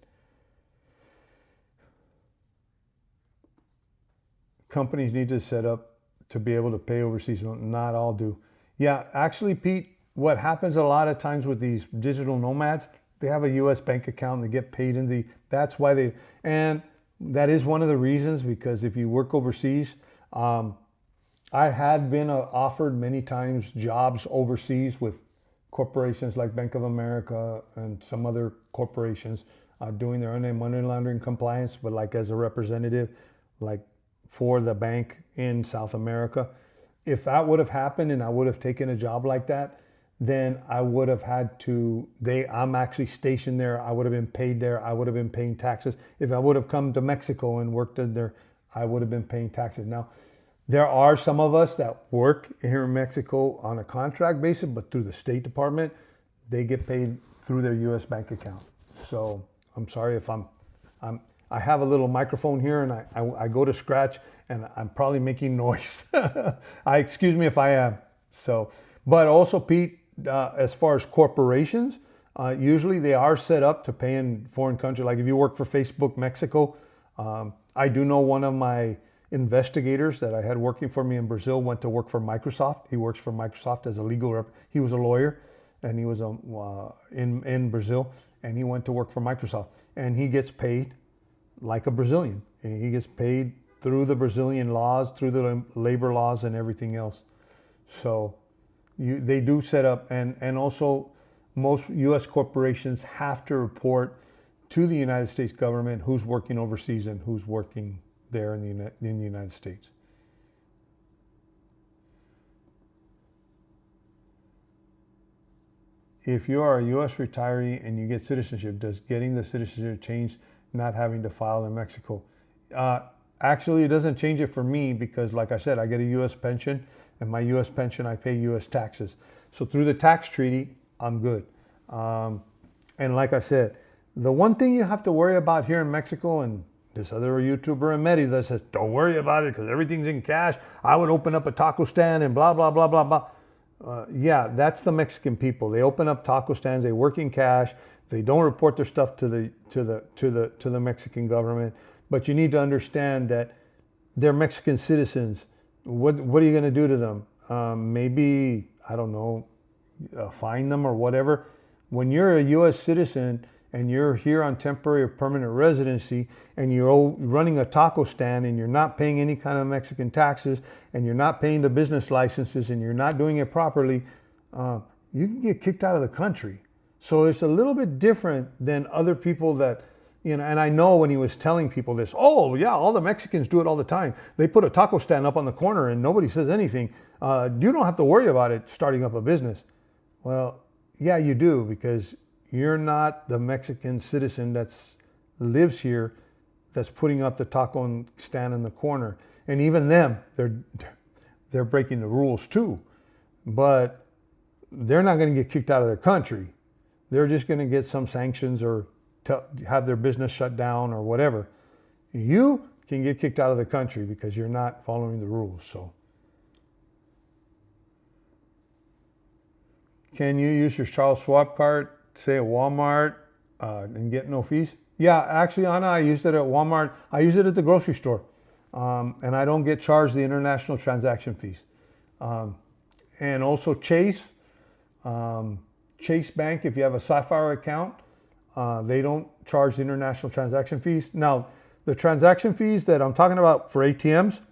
Companies need to set up to be able to pay overseas. Not all do. Yeah, actually, Pete, what happens a lot of times with these digital nomads, they have a U.S. bank account, they get paid that's why and that is one of the reasons, because if you work overseas, I had been offered many times jobs overseas with corporations like Bank of America and some other corporations doing their own money laundering compliance, but like as a representative, like for the bank in South America. If that would have happened and I would have taken a job like that, then I would have had to, I'm actually stationed there. I would have been paid there. I would have been paying taxes. If I would have come to Mexico and worked in there, I would have been paying taxes. Now, there are some of us that work here in Mexico on a contract basis, but through the State Department, they get paid through their U.S. bank account. So I'm sorry if I have a little microphone here and I go to scratch and I'm probably making noise. Excuse me if I am. So, but also, Pete, as far as corporations, usually they are set up to pay in foreign country. Like if you work for Facebook Mexico, I do know one of my investigators that I had working for me in Brazil went to work for Microsoft. He works for Microsoft as a legal rep. He was a lawyer and he was in Brazil, and he went to work for Microsoft, and he gets paid like a Brazilian. He gets paid through the Brazilian laws, through the labor laws and everything else. So they do set up, and also most U.S. corporations have to report to the United States government who's working overseas and who's working there in the United States. If you are a U.S. retiree and you get citizenship, does getting the citizenship change not having to file in Mexico? Actually, it doesn't change it for me because, like I said, I get a U.S. pension, and my U.S. pension, I pay U.S. taxes. So through the tax treaty, I'm good. And like I said, the one thing you have to worry about here in Mexico, and this other YouTuber in Merida says, don't worry about it because everything's in cash. I would open up a taco stand and blah, blah, blah, blah, blah. Yeah, that's the Mexican people. They open up taco stands, they work in cash, they don't report their stuff to the Mexican government. But you need to understand that they're Mexican citizens. What are you going to do to them? Maybe, I don't know, fine them or whatever. When you're a U.S. citizen and you're here on temporary or permanent residency and you're running a taco stand and you're not paying any kind of Mexican taxes and you're not paying the business licenses and you're not doing it properly, you can get kicked out of the country. So it's a little bit different than other people that, you know, and I know when he was telling people this, oh yeah, all the Mexicans do it all the time. They put a taco stand up on the corner and nobody says anything. You don't have to worry about it starting up a business. Well, yeah, you do, because you're not the Mexican citizen that lives here that's putting up the taco stand in the corner. And even them, they're breaking the rules too. But they're not going to get kicked out of their country. They're just going to get some sanctions or have their business shut down or whatever. You can get kicked out of the country because you're not following the rules. So, can you use your Charles Schwab card, say at Walmart, and get no fees? Yeah, actually, Anna, I used it at Walmart. I use it at the grocery store, and I don't get charged the international transaction fees. And also Chase Bank, if you have a Sapphire account, they don't charge the international transaction fees. Now, the transaction fees that I'm talking about for ATMs,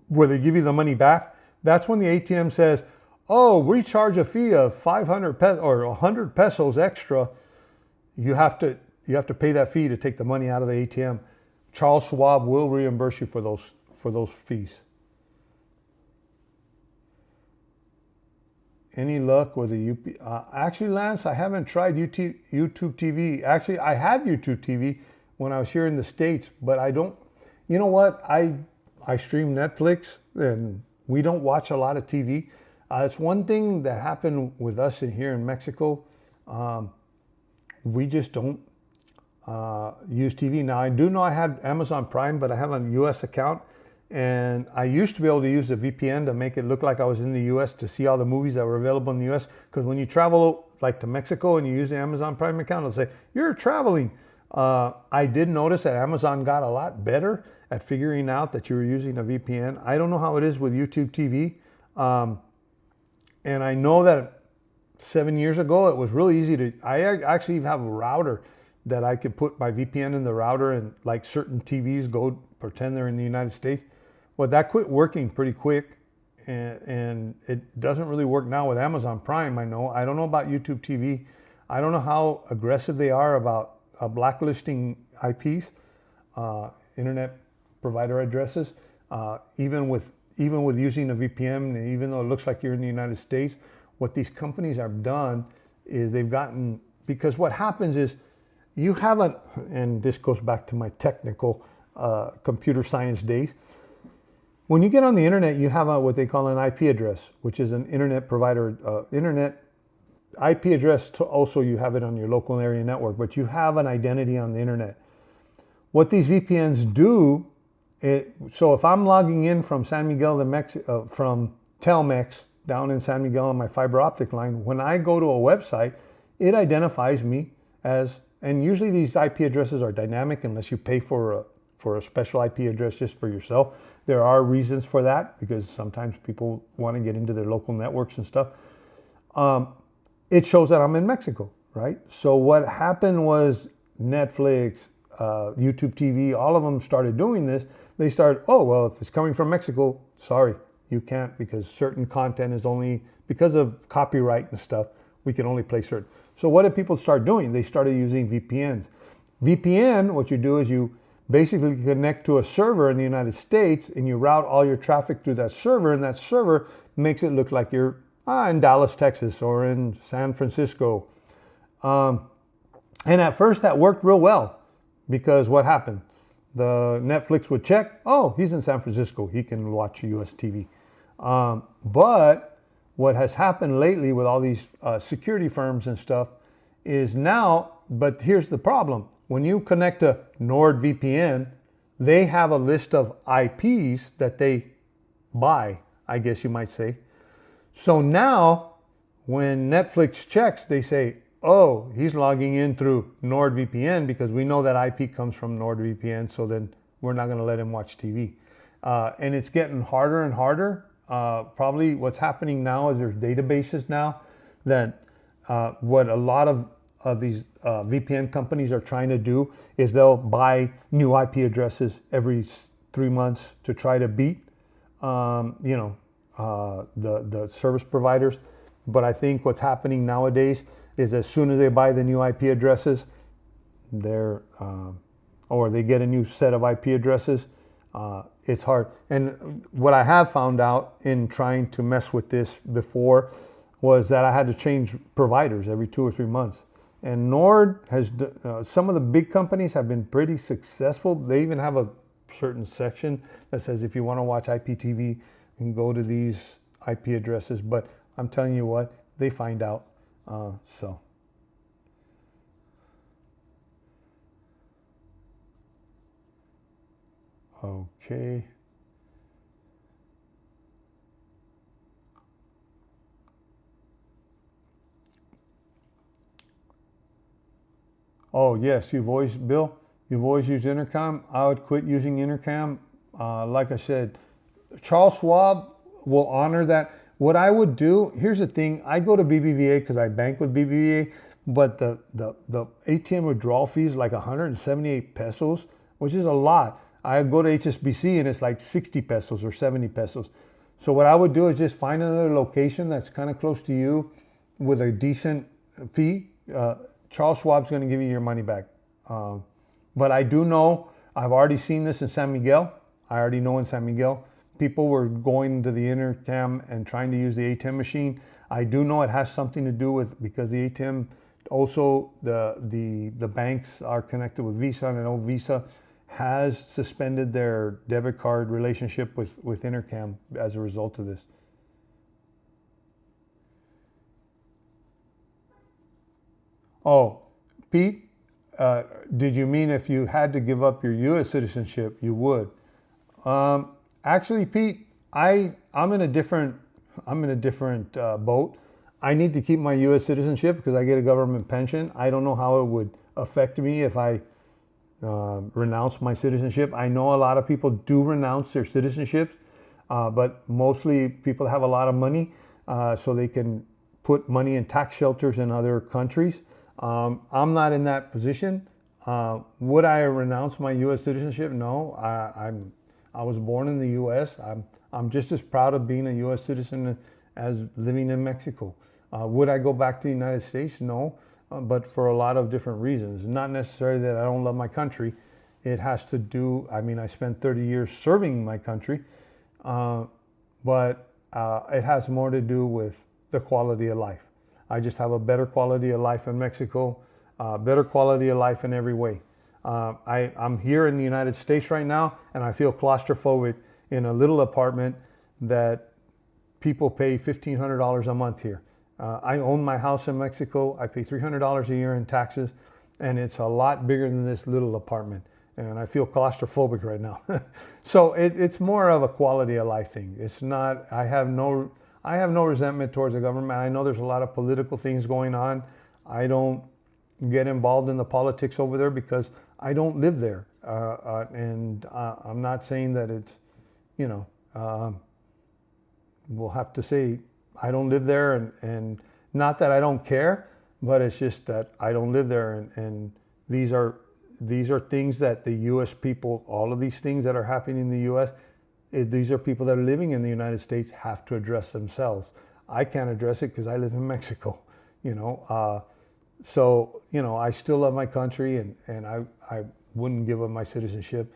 where they give you the money back, that's when the ATM says, oh, we charge a fee of 500 pesos or 100 pesos extra. You have to pay that fee to take the money out of the ATM. Charles Schwab will reimburse you for those fees. Any luck with the UP? Actually, Lance, I haven't tried YouTube TV. Actually, I had YouTube TV when I was here in the States, but I don't. You know what? I stream Netflix, and we don't watch a lot of TV. It's one thing that happened with us here in Mexico. We just don't use TV. Now, I do know I had Amazon Prime, but I have a U.S. account. And I used to be able to use the VPN to make it look like I was in the U.S. to see all the movies that were available in the U.S. Because when you travel like to Mexico and you use the Amazon Prime account, it'll say, you're traveling. I did notice that Amazon got a lot better at figuring out that you were using a VPN. I don't know how it is with YouTube TV. And I know that 7 years ago, it was really easy to, I actually have a router that I could put my VPN in the router and like certain TVs go pretend they're in the United States. Well, that quit working pretty quick. And it doesn't really work now with Amazon Prime, I know. I don't know about YouTube TV. I don't know how aggressive they are about blacklisting IPs, internet provider addresses, even with using a VPN, even though it looks like you're in the United States. What these companies have done is they've gotten, because what happens is you haven't, and this goes back to my technical computer science days. When you get on the internet, you have what they call an IP address, which is an internet provider, internet IP address. Also, you have it on your local area network, but you have an identity on the internet. What these VPNs do, so if I'm logging in from San Miguel from Telmex down in San Miguel on my fiber optic line, when I go to a website, it identifies me as, and usually these IP addresses are dynamic unless you pay for a special IP address just for yourself. There are reasons for that because sometimes people want to get into their local networks and stuff. It shows that I'm in Mexico, right? So what happened was Netflix, YouTube TV, all of them started doing this. They started, oh, well, if it's coming from Mexico, sorry, you can't, because certain content is only, because of copyright and stuff, we can only play certain. So what did people start doing? They started using VPNs. VPN, what you do is you basically connect to a server in the United States and you route all your traffic through that server, and that server makes it look like you're in Dallas, Texas, or in San Francisco. And at first that worked real well, because what happened? The Netflix would check, oh, he's in San Francisco, he can watch US TV. But what has happened lately with all these security firms and stuff is now, but here's the problem. When you connect to NordVPN, they have a list of IPs that they buy, I guess you might say. So now when Netflix checks, they say, oh, he's logging in through NordVPN because we know that IP comes from NordVPN, so then we're not going to let him watch TV. And it's getting harder and harder. Probably what's happening now is there's databases now that what a lot of these VPN companies are trying to do is they'll buy new IP addresses every 3 months to try to beat the service providers. But I think what's happening nowadays is as soon as they buy the new IP addresses, or they get a new set of IP addresses, it's hard. And what I have found out in trying to mess with this before was that I had to change providers every 2 or 3 months. And Nord has, some of the big companies have been pretty successful. They even have a certain section that says if you want to watch IPTV, you can go to these IP addresses. But I'm telling you what, they find out. Okay. Oh yes, Bill, you've always used Intercom. I would quit using Intercam. Like I said, Charles Schwab will honor that. What I would do, here's the thing, I go to BBVA because I bank with BBVA, but the ATM withdrawal fee is like 178 pesos, which is a lot. I go to HSBC and it's like 60 pesos or 70 pesos. So what I would do is just find another location that's kind of close to you with a decent fee. Charles Schwab's going to give you your money back. But I do know, I've already seen this in San Miguel. I already know in San Miguel, people were going to the Intercam and trying to use the ATM machine. I do know it has something to do with, because the ATM, also the banks are connected with Visa, and I know Visa has suspended their debit card relationship with Intercam as a result of this. Oh, Pete, did you mean if you had to give up your U.S. citizenship, you would? Actually, Pete, I'm in a different boat. I need to keep my U.S. citizenship because I get a government pension. I don't know how it would affect me if I renounce my citizenship. I know a lot of people do renounce their citizenships, but mostly people have a lot of money, so they can put money in tax shelters in other countries. I'm not in that position. Would I renounce my U.S. citizenship? No, I was born in the U.S. I'm just as proud of being a U.S. citizen as living in Mexico. Would I go back to the United States? No, but for a lot of different reasons. Not necessarily that I don't love my country. It has to do, I spent 30 years serving my country, but it has more to do with the quality of life. I just have a better quality of life in Mexico, better quality of life in every way. I'm here in the United States right now, and I feel claustrophobic in a little apartment that people pay $1,500 a month here. I own my house in Mexico. I pay $300 a year in taxes, and it's a lot bigger than this little apartment. And I feel claustrophobic right now. So it's more of a quality of life thing. It's not, I have no resentment towards the government. I know there's a lot of political things going on. I don't get involved in the politics over there because I don't live there. And I'm not saying that it's, we'll have to say I don't live there, and not that I don't care, but it's just that I don't live there. And these are things that the U.S. people, all of these things that are happening in the U.S., these are people that are living in the United States have to address themselves. I can't address it because I live in Mexico, So, you know, I still love my country, and I wouldn't give up my citizenship.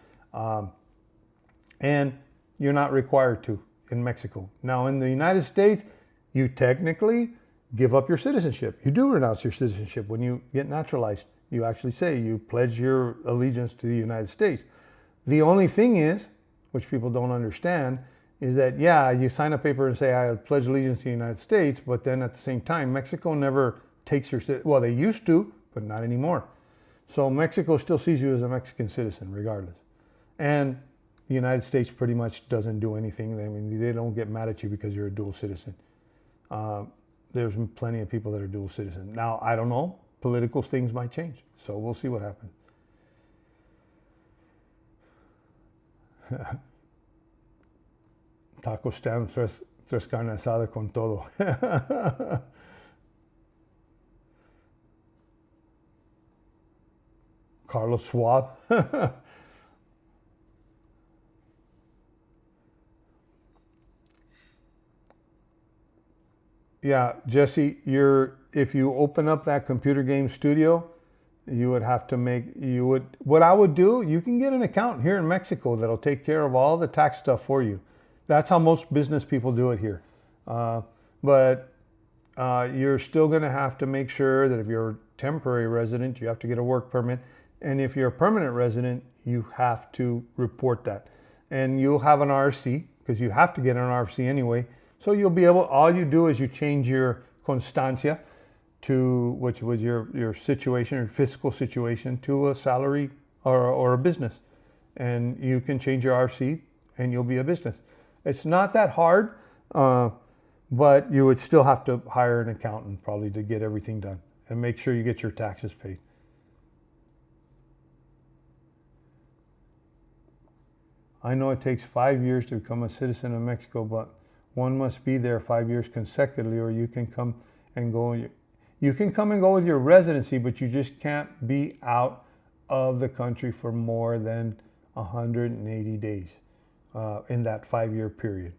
And you're not required to in Mexico. Now, in the United States, you technically give up your citizenship. You do renounce your citizenship when you get naturalized. You actually say you pledge your allegiance to the United States. The only thing is, which people don't understand, is that, yeah, you sign a paper and say, I pledge allegiance to the United States, but then at the same time, Mexico never takes your, well, they used to, but not anymore. So Mexico still sees you as a Mexican citizen regardless. And the United States pretty much doesn't do anything. I mean, they don't get mad at you because you're a dual citizen. There's plenty of people that are dual citizen. Now, I don't know, political things might change. So we'll see what happens. Taco stand, tres carne asada con todo. Carlos Schwab. Yeah, Jesse, if you open up that computer game studio, you would have to what I would do, you can get an account here in Mexico that'll take care of all the tax stuff for you. That's how most business people do it here. But you're still going to have to make sure that if you're a temporary resident, you have to get a work permit. And if you're a permanent resident, you have to report that. And you'll have an RFC, because you have to get an RFC anyway. So you'll be able, all you do is you change your constancia to, which was your situation, your fiscal situation, to a salary or a business. And you can change your RFC and you'll be a business. It's not that hard, but you would still have to hire an accountant probably to get everything done and make sure you get your taxes paid. I know it takes 5 years to become a citizen of Mexico, but one must be there 5 years consecutively, or you can come and go. You can come and go with your residency, but you just can't be out of the country for more than 180 days in that 5-year period.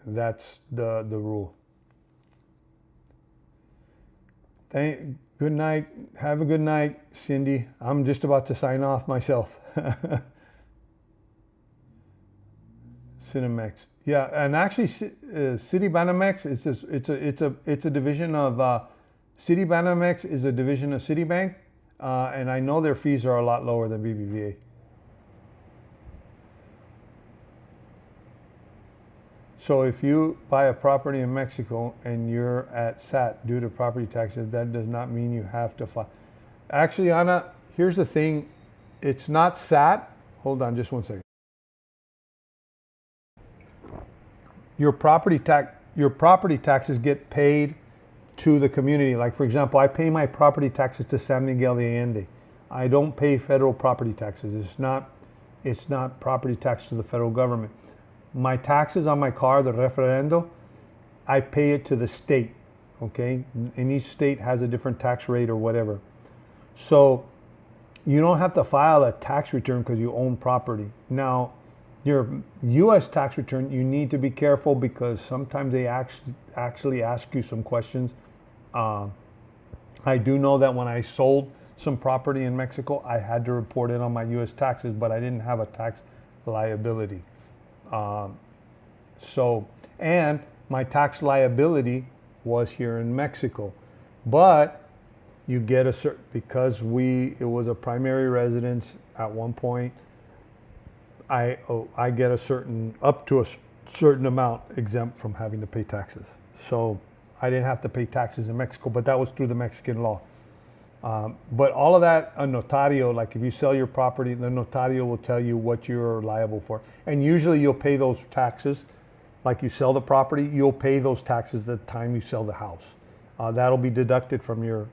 That's the rule. Good night. Have a good night, Cindy. I'm just about to sign off myself. Cinemex. Yeah, and actually, CiBanco it's a division of CiBanco is a division of Citibank, and I know their fees are a lot lower than BBVA. So if you buy a property in Mexico and you're at SAT due to property taxes, that does not mean you have to file. Actually, Anna, here's the thing: it's not SAT. Hold on, just one second. Your property taxes get paid to the community. Like, for example, I pay my property taxes to San Miguel de Allende. I don't pay federal property taxes. It's not property tax to the federal government. My taxes on my car, the referendo, I pay it to the state, okay? And each state has a different tax rate or whatever. So you don't have to file a tax return because you own property. Now, your U.S. tax return, you need to be careful because sometimes they actually ask you some questions. I do know that when I sold some property in Mexico, I had to report it on my U.S. taxes, but I didn't have a tax liability. And my tax liability was here in Mexico. But you get because it was a primary residence at one point, I get up to a certain amount exempt from having to pay taxes. So I didn't have to pay taxes in Mexico, but that was through the Mexican law. But all of that, a notario, like if you sell your property, the notario will tell you what you're liable for. And usually you'll pay those taxes, like you sell the property, you'll pay those taxes the time you sell the house. That'll be deducted from your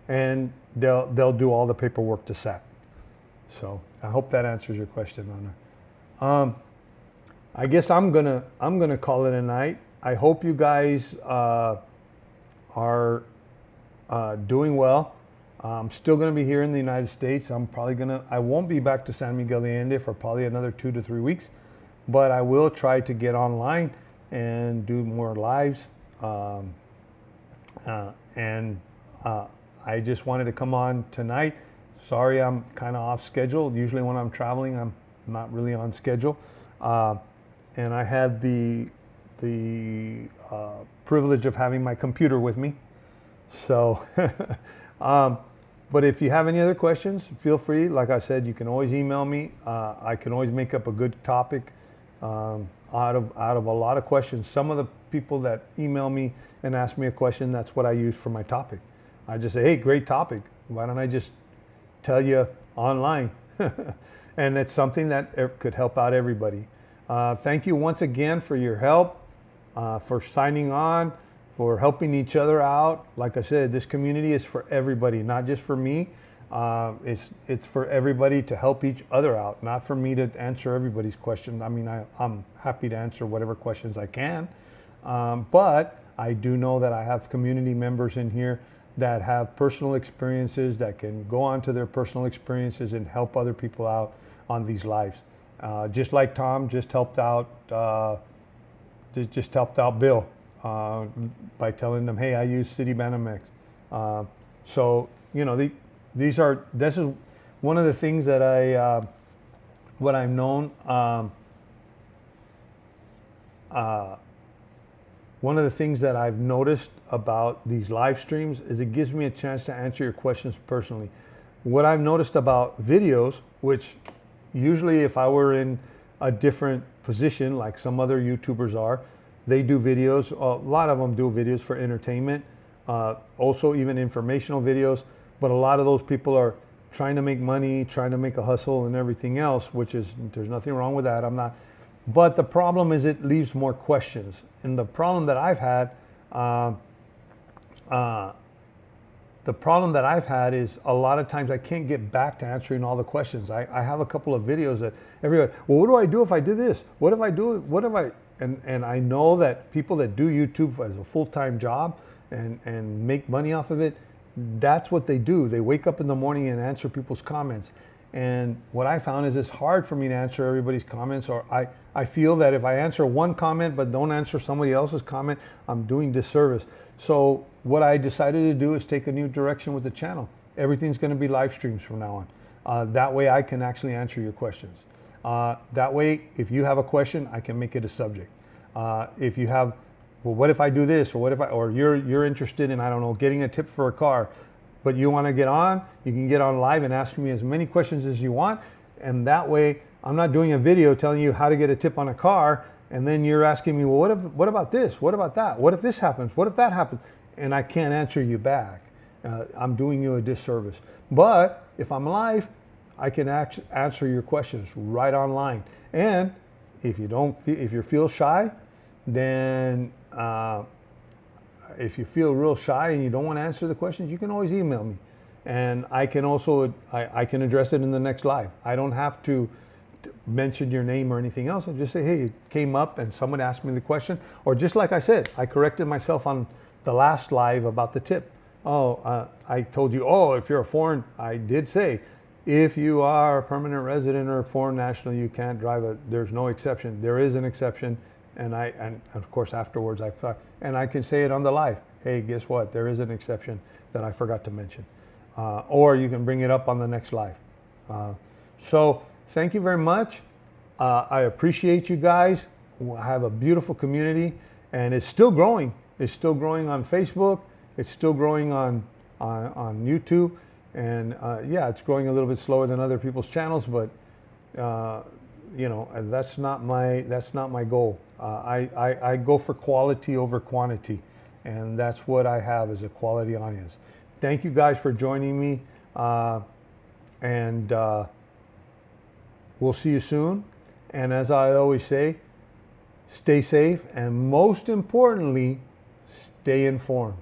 and they'll do all the paperwork to SAT. So I hope that answers your question, Anna. I guess I'm gonna call it a night. I hope you guys are doing well. I'm still gonna be here in the United States. I won't be back to San Miguel de Allende for probably another 2 to 3 weeks, but I will try to get online and do more lives. And I just wanted to come on tonight. Sorry, I'm kind of off schedule. Usually when I'm traveling, I'm not really on schedule. And I had the privilege of having my computer with me. So, but if you have any other questions, feel free. Like I said, you can always email me. I can always make up a good topic out of a lot of questions. Some of the people that email me and ask me a question, that's what I use for my topic. I just say, hey, great topic. Why don't I just tell you online? And it's something that could help out everybody. Thank you once again for your help, for signing on, for helping each other out. Like I said, this community is for everybody, not just for me. It's for everybody to help each other out, not for me to answer everybody's questions. I mean, I'm happy to answer whatever questions I can, but I do know that I have community members in here that have personal experiences that can go on to their personal experiences and help other people out on these lives. Just like Tom just helped out Bill by telling them, hey, I use CiBanco. So, you know, this is one of the things that what I've known. One of the things that I've noticed about these live streams is it gives me a chance to answer your questions personally. What I've noticed about videos, which usually if I were in a different position, like some other YouTubers are, they do videos. A lot of them do videos for entertainment, also even informational videos. But a lot of those people are trying to make money, trying to make a hustle and everything else, which is, there's nothing wrong with that. I'm not. But the problem is it leaves more questions. And the problem that I've had, is a lot of times I can't get back to answering all the questions. I have a couple of videos that everybody, well, what do I do if I do this? What if I do, what if I, and I know that people that do YouTube as a full-time job and make money off of it, that's what they do. They wake up in the morning and answer people's comments. And what I found is it's hard for me to answer everybody's comments, or I feel that if I answer one comment but don't answer somebody else's comment, I'm doing disservice. So what I decided to do is take a new direction with the channel. Everything's going to be live streams from now on. That way I can actually answer your questions. That way, if you have a question, I can make it a subject. If you have, well, what if I do this, or what if or you're interested in, I don't know, getting a tip for a car, but you want to get on, you can get on live and ask me as many questions as you want. And that way, I'm not doing a video telling you how to get a tip on a car, and then you're asking me, well, what about this? What about that? What if this happens? What if that happens? And I can't answer you back. I'm doing you a disservice. But if I'm live, I can answer your questions right online. And if you feel shy, then if you feel real shy and you don't want to answer the questions, you can always email me. And I can also, I can address it in the next live. I don't have to mention your name or anything else. I just say, hey, it came up and someone asked me the question. Or just like I said, I corrected myself on the last live about the tip. I told you, if you're a foreign, I did say, if you are a permanent resident or a foreign national, you can't drive there's no exception. There is an exception. And of course afterwards I thought, and I can say it on the live. Hey, guess what? There is an exception that I forgot to mention. Or you can bring it up on the next live. So thank you very much. I appreciate you guys. I have a beautiful community, and it's still growing. It's still growing on Facebook. It's still growing on YouTube. And yeah, it's growing a little bit slower than other people's channels, but you know, that's not my goal. I go for quality over quantity, and that's what I have, is a quality audience. Thank you guys for joining me, and we'll see you soon. And as I always say, stay safe, and most importantly, stay informed.